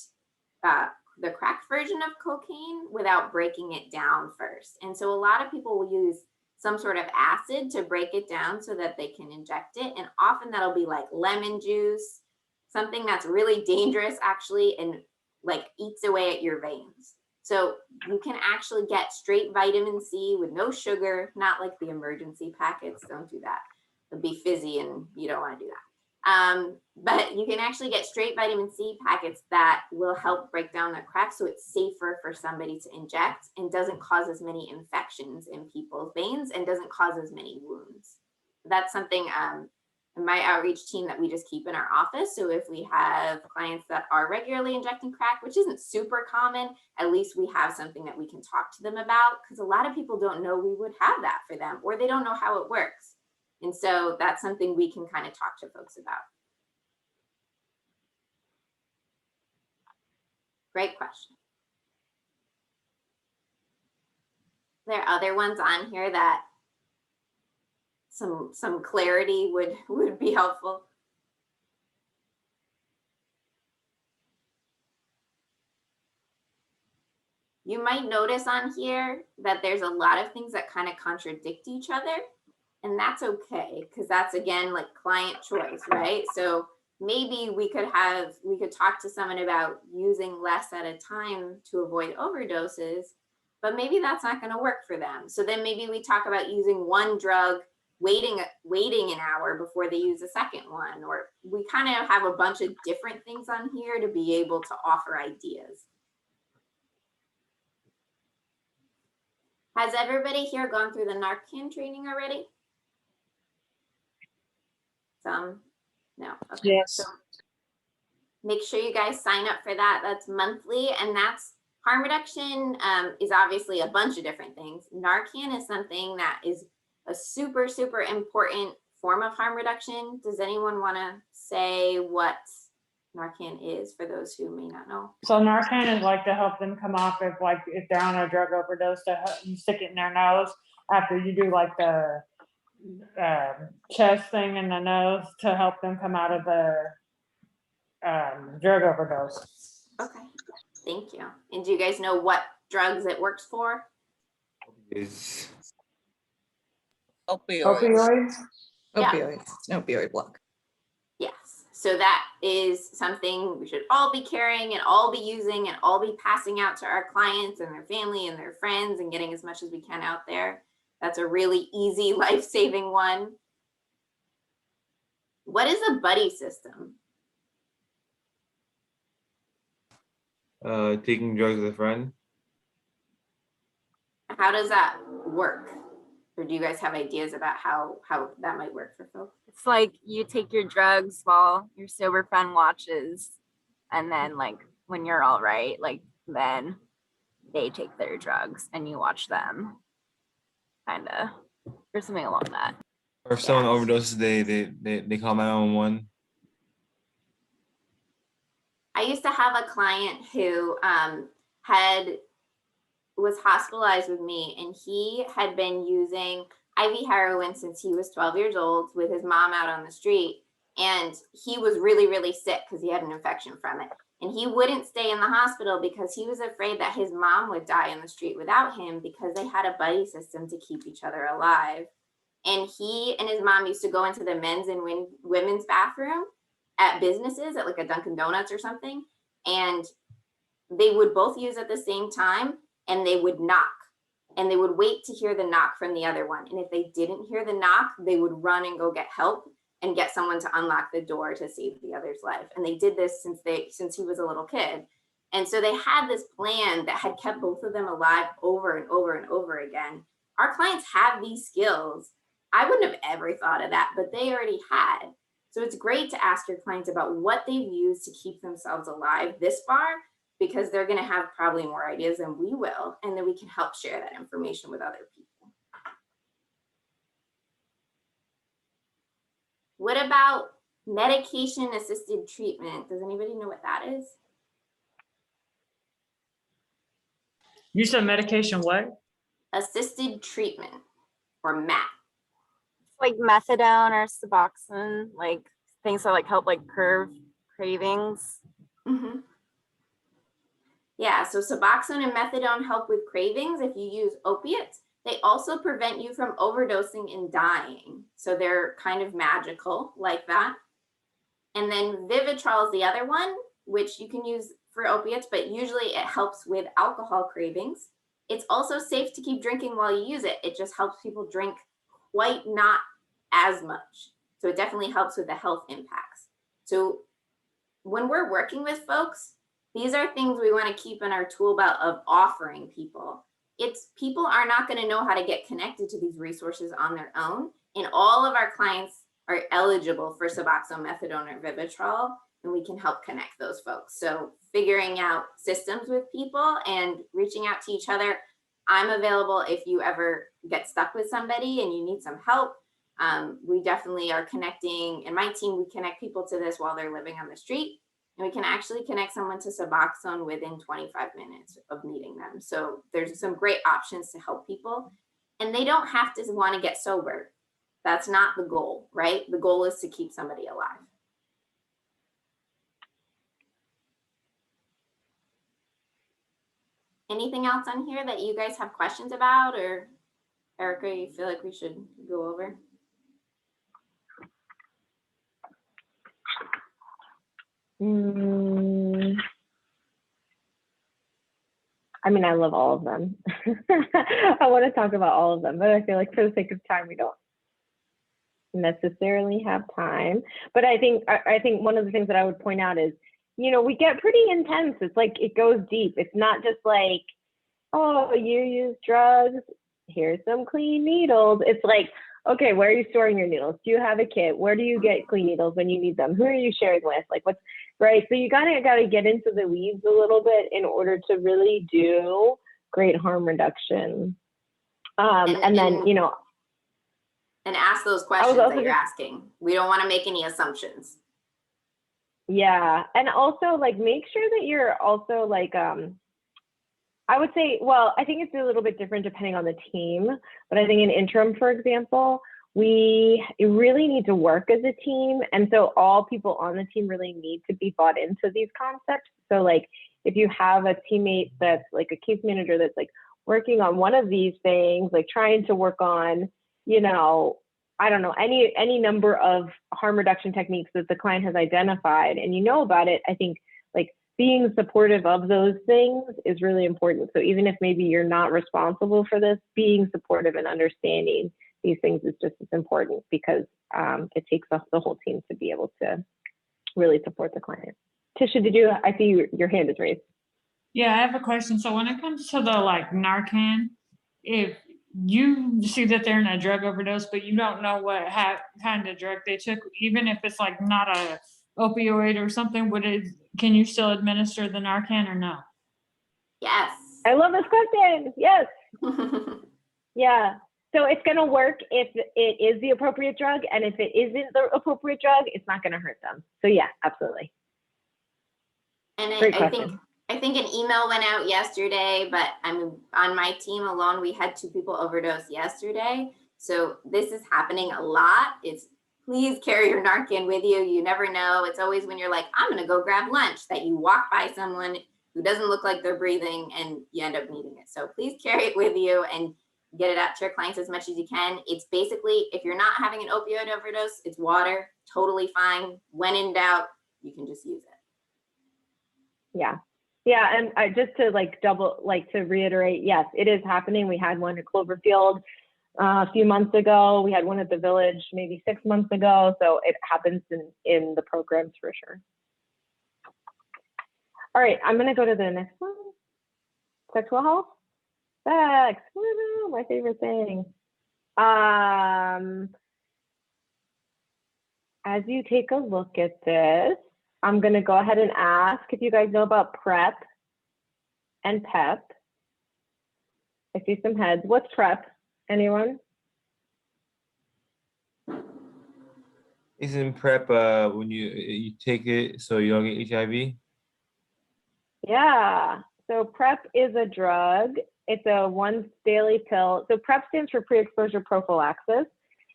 the crack version of cocaine without breaking it down first. And so a lot of people will use some sort of acid to break it down so that they can inject it. And often that'll be like lemon juice, something that's really dangerous actually, and like eats away at your veins. So you can actually get straight vitamin C with no sugar, not like the emergency packets. Don't do that. It'll be fizzy and you don't want to do that. But you can actually get straight vitamin C packets that will help break down the crack, so it's safer for somebody to inject and doesn't cause as many infections in people's veins and doesn't cause as many wounds. That's something in my outreach team that we just keep in our office. So if we have clients that are regularly injecting crack, which isn't super common, at least we have something that we can talk to them about, because a lot of people don't know we would have that for them, or they don't know how it works. And so that's something we can kind of talk to folks about. Great question. There are other ones on here that some clarity would be helpful. You might notice on here that there's a lot of things that kind of contradict each other. And that's okay, because that's, again, like client choice, right? So maybe we could talk to someone about using less at a time to avoid overdoses, but maybe that's not going to work for them. So then maybe we talk about using one drug, waiting an hour before they use a second one, or we kind of have a bunch of different things on here to be able to offer ideas. Has everybody here gone through the Narcan training already? Some? No. Okay. Yes. So make sure you guys sign up for that. That's monthly, and that's harm reduction is obviously a bunch of different things. Narcan is something that is a super, super important form of harm reduction. Does anyone want to say what Narcan is for those who may not know? So Narcan is like to help them come off if they're on a drug overdose, you stick it in their nose after you do like the chest thing in the nose to help them come out of the drug overdose. Okay, thank you. And do you guys know what drugs it works for? Is Opioids? Yeah. Opioids, it's an opioid block. Yes. So that is something we should all be carrying and all be using and all be passing out to our clients and their family and their friends and getting as much as we can out there. That's a really easy, life-saving one. What is a buddy system? taking drugs with a friend. How does that work? Or do you guys have ideas about how that might work for folks? It's like you take your drugs while your sober friend watches, and then like when you're all right, like then they take their drugs and you watch them, kind of, or something along that. Or if someone overdoses, they call 911. I used to have a client who was hospitalized with me, and he had been using IV heroin since he was 12 years old with his mom out on the street. And he was really, really sick because he had an infection from it. And he wouldn't stay in the hospital because he was afraid that his mom would die in the street without him, because they had a buddy system to keep each other alive. And he and his mom used to go into the men's and women's bathroom at businesses, at like a Dunkin' Donuts or something. And they would both use at the same time, and they would knock. And they would wait to hear the knock from the other one. And if they didn't hear the knock, they would run and go get help and get someone to unlock the door to save the other's life. And they did this since he was a little kid. And so they had this plan that had kept both of them alive over and over and over again. Our clients have these skills. I wouldn't have ever thought of that, but they already had. So it's great to ask your clients about what they've used to keep themselves alive this far, because they're going to have probably more ideas than we will, and then we can help share that information with other people. What about medication-assisted treatment? Does anybody know what that is? You said medication what? Assisted treatment, or MAT. It's like methadone or Suboxone, like things that like help like curb cravings. Mm-hmm. Yeah, so Suboxone and methadone help with cravings if you use opiates. They also prevent you from overdosing and dying. So they're kind of magical like that. And then Vivitrol is the other one, which you can use for opiates, but usually it helps with alcohol cravings. It's also safe to keep drinking while you use it. It just helps people drink quite not as much. So it definitely helps with the health impacts. So when we're working with folks, these are things we want to keep in our tool belt of offering people. It's people are not going to know how to get connected to these resources on their own. And all of our clients are eligible for Suboxone, Methadone, or Vivitrol, and we can help connect those folks. So figuring out systems with people and reaching out to each other. I'm available if you ever get stuck with somebody and you need some help. We definitely are connecting, and my team, we connect people to this while they're living on the street. And we can actually connect someone to Suboxone within 25 minutes of meeting them. So there's some great options to help people. And they don't have to want to get sober. That's not the goal, right? The goal is to keep somebody alive. Anything else on here that you guys have questions about, or Erica, you feel like we should go over? I mean, I love all of them. I want to talk about all of them, but I feel like for the sake of time, we don't necessarily have time. But I think one of the things that I would point out is, you know, we get pretty intense. It's like it goes deep. It's not just like, oh, you use drugs, here's some clean needles. It's like, okay, where are you storing your needles? Do you have a kit? Where do you get clean needles when you need them? Who are you sharing with? Like, what's right? So you gotta get into the weeds a little bit in order to really do great harm reduction. And then, you know, and ask those questions that you're asking. We don't want to make any assumptions. Yeah, and also like make sure that you're also like I would say, well, I think it's a little bit different depending on the team, but I think in interim, for example, we really need to work as a team. And so all people on the team really need to be bought into these concepts. So like, if you have a teammate that's like a case manager that's like working on one of these things, like trying to work on, you know, I don't know, any number of harm reduction techniques that the client has identified and you know about it, I think like being supportive of those things is really important. So even if maybe you're not responsible for this, being supportive and understanding these things is just as important because it takes us the whole team to be able to really support the client. Tisha, I see your hand is raised. Yeah, I have a question. So when it comes to the like Narcan, if you see that they're in a drug overdose, but you don't know what kind of drug they took, even if it's like not a opioid or something, can you still administer the Narcan or no? Yes. I love this question. Yes. Yeah. So it's going to work if it is the appropriate drug, and if it isn't the appropriate drug, it's not going to hurt them. So yeah, absolutely. And I think an email went out yesterday, but I'm on my team alone. We had 2 people overdose yesterday. So this is happening a lot. Please carry your Narcan with you. You never know. It's always when you're like, I'm going to go grab lunch, that you walk by someone who doesn't look like they're breathing and you end up needing it. So please carry it with you and get it out to your clients as much as you can. It's basically, if you're not having an opioid overdose, it's water, totally fine. When in doubt, you can just use it. Yeah. Yeah, and I, just to to reiterate, yes, it is happening. We had one at Cloverfield a few months ago. We had one at the Village maybe 6 months ago. So it happens in the programs for sure. All right, I'm going to go to the next one. Sexual health. Sex. Woo-hoo, my favorite thing. As you take a look at this, I'm going to go ahead and ask if you guys know about PrEP and PEP. I see some heads. What's PrEP? Anyone? Isn't PrEP when you take it so you don't get HIV? Yeah. So PrEP is a drug. It's a once daily pill. So PrEP stands for pre-exposure prophylaxis.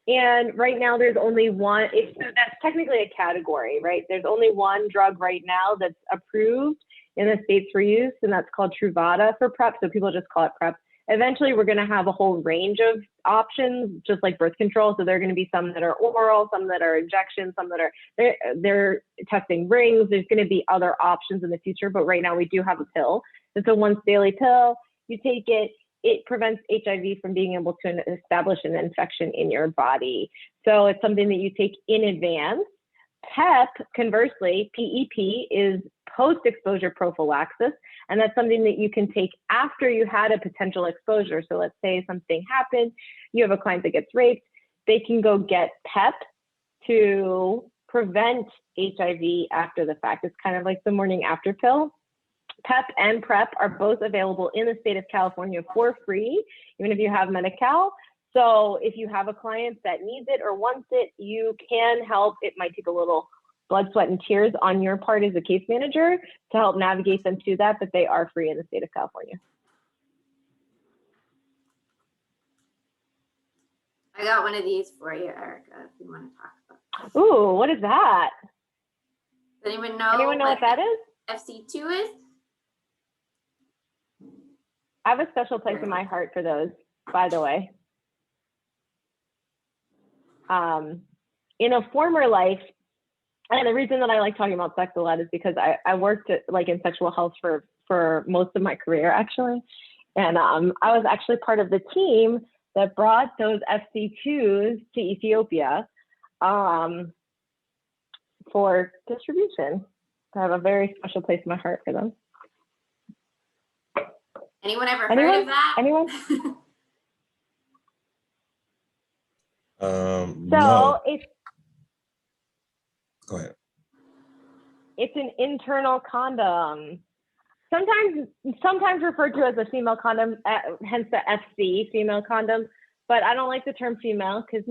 And right now there's only one, so that's technically a category, right? There's only one drug right now that's approved in the States for use, and that's called Truvada for PrEP. So people just call it PrEP. Eventually, we're going to have a whole range of options, just like birth control. So there are going to be some that are oral, some that are injections, some that are they're testing rings. There's going to be other options in the future, but right now we do have a pill. It's a once daily pill. You take it. It prevents HIV from being able to establish an infection in your body. So it's something that you take in advance. PEP, conversely, PEP is post-exposure prophylaxis, and that's something that you can take after you had a potential exposure. So let's say something happened, you have a client that gets raped, they can go get PEP to prevent HIV after the fact. It's kind of like the morning after pill. PEP and PrEP are both available in the state of California for free, even if you have Medi-Cal. So if you have a client that needs it or wants it, you can help. It might take a little blood, sweat, and tears on your part as a case manager to help navigate them to that, but they are free in the state of California. I got one of these for you, Erica, if you want to talk about. Ooh, what is that? Does anyone know? Anyone know what that is? FC2 is? I have a special place in my heart for those, by the way. In a former life, and the reason that I like talking about sex a lot is because I worked in sexual health for most of my career, actually. And I was actually part of the team that brought those FC2s to Ethiopia for distribution. I have a very special place in my heart for them. Anyone ever heard of that? Anyone? No. It's Go ahead. It's an internal condom. Sometimes referred to as a female condom, hence the FC, female condom. But I don't like the term female because,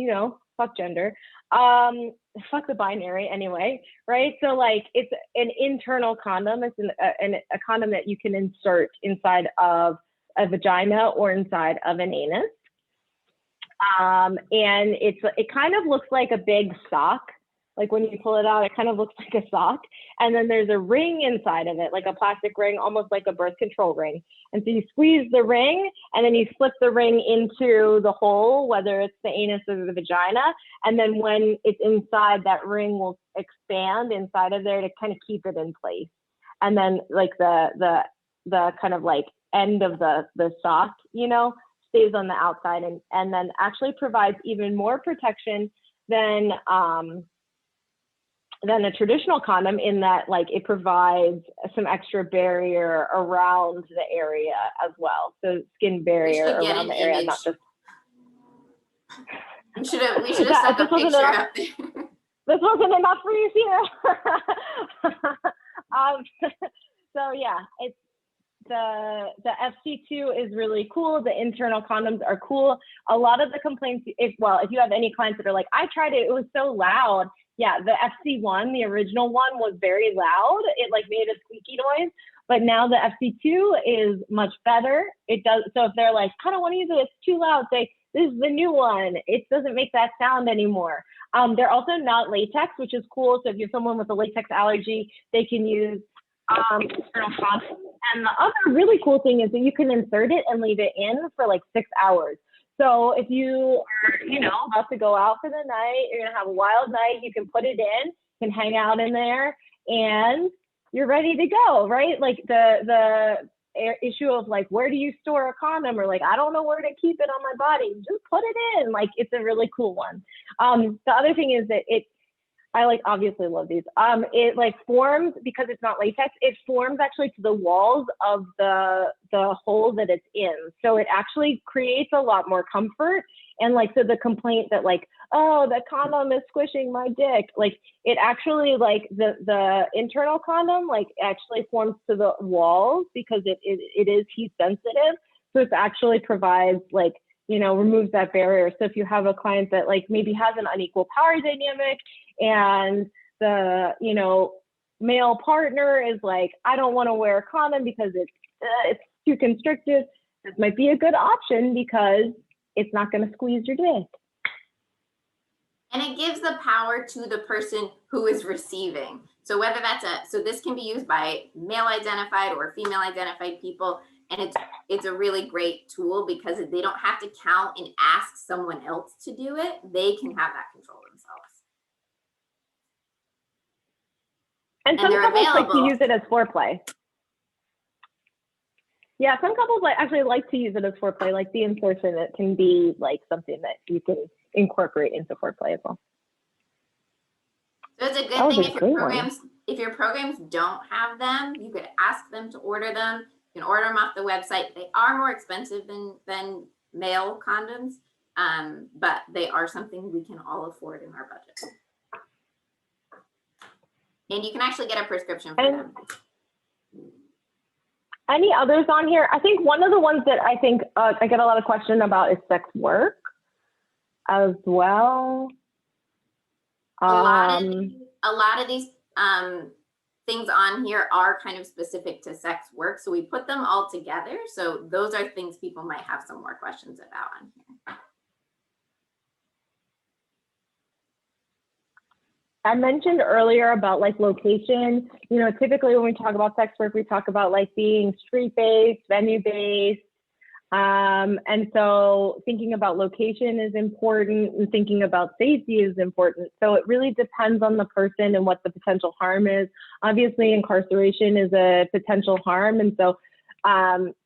fuck gender. Fuck the binary anyway, right? So like it's an internal condom. It's a condom that you can insert inside of a vagina or inside of an anus. And it kind of looks like a big sock. Like when you pull it out, it kind of looks like a sock. And then there's a ring inside of it, like a plastic ring, almost like a birth control ring. And so you squeeze the ring and then you slip the ring into the hole, whether it's the anus or the vagina. And then when it's inside, that ring will expand inside of there to kind of keep it in place. And then like the kind of like end of the sock, stays on the outside and then actually provides even more protection than a traditional condom in that like it provides some extra barrier around the area as well. So skin barrier around the area, not just. We should have stuck a picture up there. This wasn't enough for you here. So yeah, it's the FC2 is really cool. The internal condoms are cool. A lot of the complaints, if you have any clients that are like, I tried it was so loud. Yeah, the FC1, the original one, was very loud. It like made a squeaky noise. But now the FC2 is much better. It does. So if they're like, I don't want to use it, it's too loud, say, this is the new one. It doesn't make that sound anymore. They're also not latex, which is cool. So if you're someone with a latex allergy, they can use external condoms. And the other really cool thing is that you can insert it and leave it in for like 6 hours. So if you are, about to go out for the night, you're gonna have a wild night, you can put it in, you can hang out in there, and you're ready to go, right? Like the issue of like, where do you store a condom? Or like, I don't know where to keep it on my body. Just put it in. Like, it's a really cool one. The other thing is that I like obviously love these. It like forms, because it's not latex, it forms actually to the walls of the hole that it's in. So it actually creates a lot more comfort. And like, so the complaint that like, oh, the condom is squishing my dick. Like it actually like the internal condom like actually forms to the walls because it is heat sensitive. So it actually provides like, removes that barrier. So if you have a client that like maybe has an unequal power dynamic and the, male partner is like, I don't want to wear a condom because it's too constrictive, this might be a good option because it's not going to squeeze your dick. And it gives the power to the person who is receiving. So whether that's so this can be used by male identified or female identified people. And it's a really great tool because they don't have to count and ask someone else to do it. They can have that control themselves. And some they're couples like to available. use it as foreplay. Yeah, some couples actually like to use it as foreplay, like the insertion. It can be like something that you can incorporate into foreplay as well. So it's a good That was thing a great one. if your programs don't have them, you could ask them to order them. You can order them off the website. They are more expensive than male condoms, but they are something we can all afford in our budget. And you can actually get a prescription for them. Any others on here? I think one of the ones that I think I get a lot of question about is sex work as well. A lot of these things on here are kind of specific to sex work, so we put them all together. So those are things people might have some more questions about on here. I mentioned earlier about like location. You know, typically when we talk about sex work, we talk about like being street-based, venue-based. And so thinking about location is important, and thinking about safety is important. So it really depends on the person and what the potential harm is. Obviously, incarceration is a potential harm. And so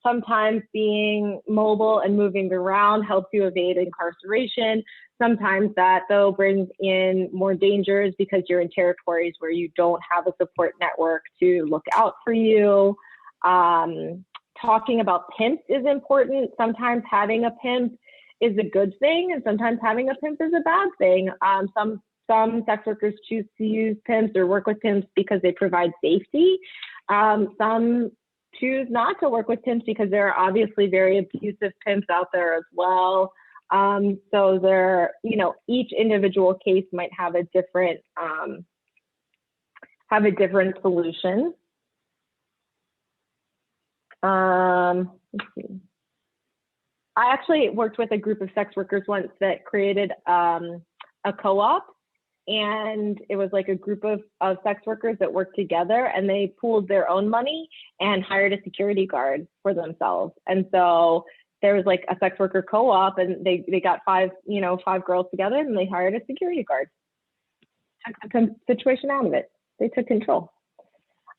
sometimes being mobile and moving around helps you evade incarceration. Sometimes that, though, brings in more dangers because you're in territories where you don't have a support network to look out for you. Talking about pimps is important. Sometimes having a pimp is a good thing, and sometimes having a pimp is a bad thing. Some sex workers choose to use pimps or work with pimps because they provide safety. Some choose not to work with pimps because there are obviously very abusive pimps out there as well. So there, you know, each individual case might have a different solution. Let's see. I actually worked with a group of sex workers once that created a co-op, and it was like a group of sex workers that worked together, and they pooled their own money and hired a security guard for themselves. And so there was like a sex worker co-op, and they got five girls together, and they hired a security guard. Took the situation out of it. They took control.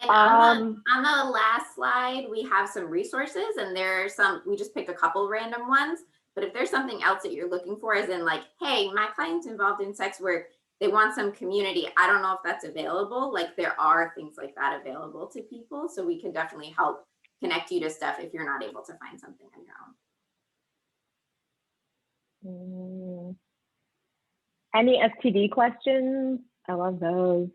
And on the last slide, we have some resources, and there are some, we just picked a couple random ones, but if there's something else that you're looking for, as in like, hey, my client's involved in sex work, they want some community, I don't know if that's available. Like, there are things like that available to people, so we can definitely help connect you to stuff if you're not able to find something on your own. Any STD questions? I love those.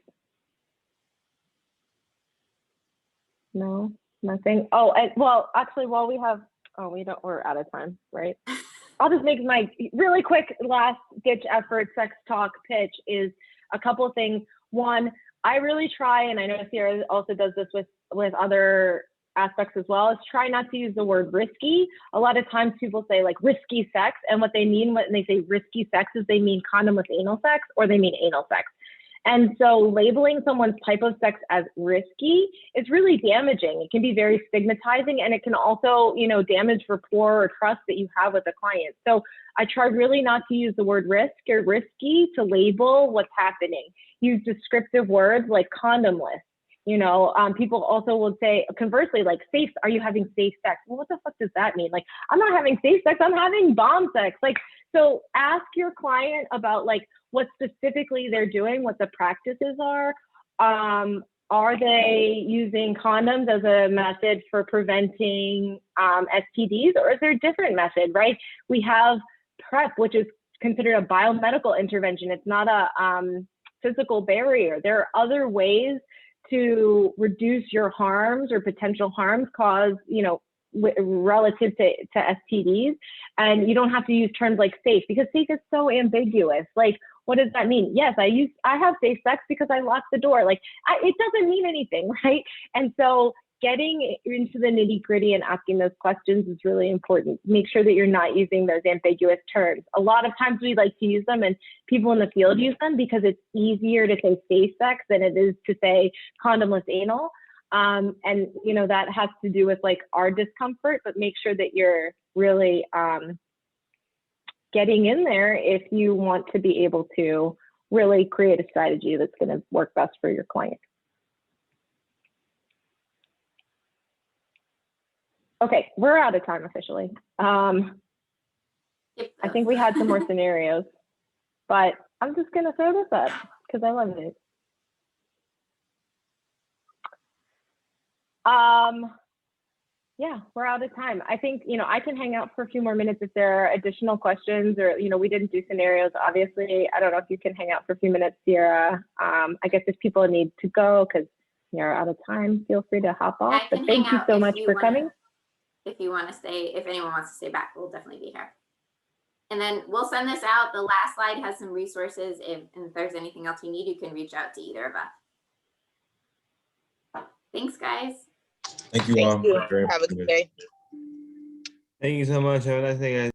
No, nothing. Oh, well, actually, while we have, we're out of time, right? I'll just make my really quick last ditch effort sex talk pitch is a couple of things. One, I really try, and I know Ciara also does this with other aspects as well, is try not to use the word risky. A lot of times people say like risky sex, and what they mean when they say risky sex is they mean condom-less anal sex, or they mean anal sex. And so labeling someone's type of sex as risky is really damaging. It can be very stigmatizing, and it can also, you know, damage rapport or trust that you have with a client. So I try really not to use the word risk or risky to label what's happening. Use descriptive words like condomless. You know, people also will say, conversely, like safe, are you having safe sex? Well, what the fuck does that mean? Like, I'm not having safe sex, I'm having bomb sex. Like, so ask your client about like what specifically they're doing, what the practices are. Are they using condoms as a method for preventing STDs, or is there a different method, right? We have PrEP, which is considered a biomedical intervention. It's not a physical barrier. There are other ways to reduce your harms or potential harms caused, you know, relative to STDs. And you don't have to use terms like safe, because safe is so ambiguous. Like, what does that mean? Yes, I have safe sex because I locked the door. Like, it doesn't mean anything, right? And so getting into the nitty gritty and asking those questions is really important. Make sure that you're not using those ambiguous terms. A lot of times we like to use them, and people in the field use them because it's easier to say safe sex than it is to say condomless anal. And, you know, that has to do with like our discomfort, but make sure that you're really getting in there if you want to be able to really create a strategy that's going to work best for your client. Okay, we're out of time officially. Yep. I think we had some more scenarios, but I'm just going to throw this up because I love it. Yeah, we're out of time. I think, you know, I can hang out for a few more minutes if there are additional questions, or, you know, we didn't do scenarios, obviously. I don't know if you can hang out for a few minutes, Ciara. I guess if people need to go because you're out of time, feel free to hop off. But thank you so much for coming. If you want to stay, if anyone wants to stay back, we'll definitely be here. And then we'll send this out. The last slide has some resources. If there's anything else you need, you can reach out to either of us. Thanks, guys. Thank you all. Thank you. Have a good day. Thank you so much. Have a nice day, guys.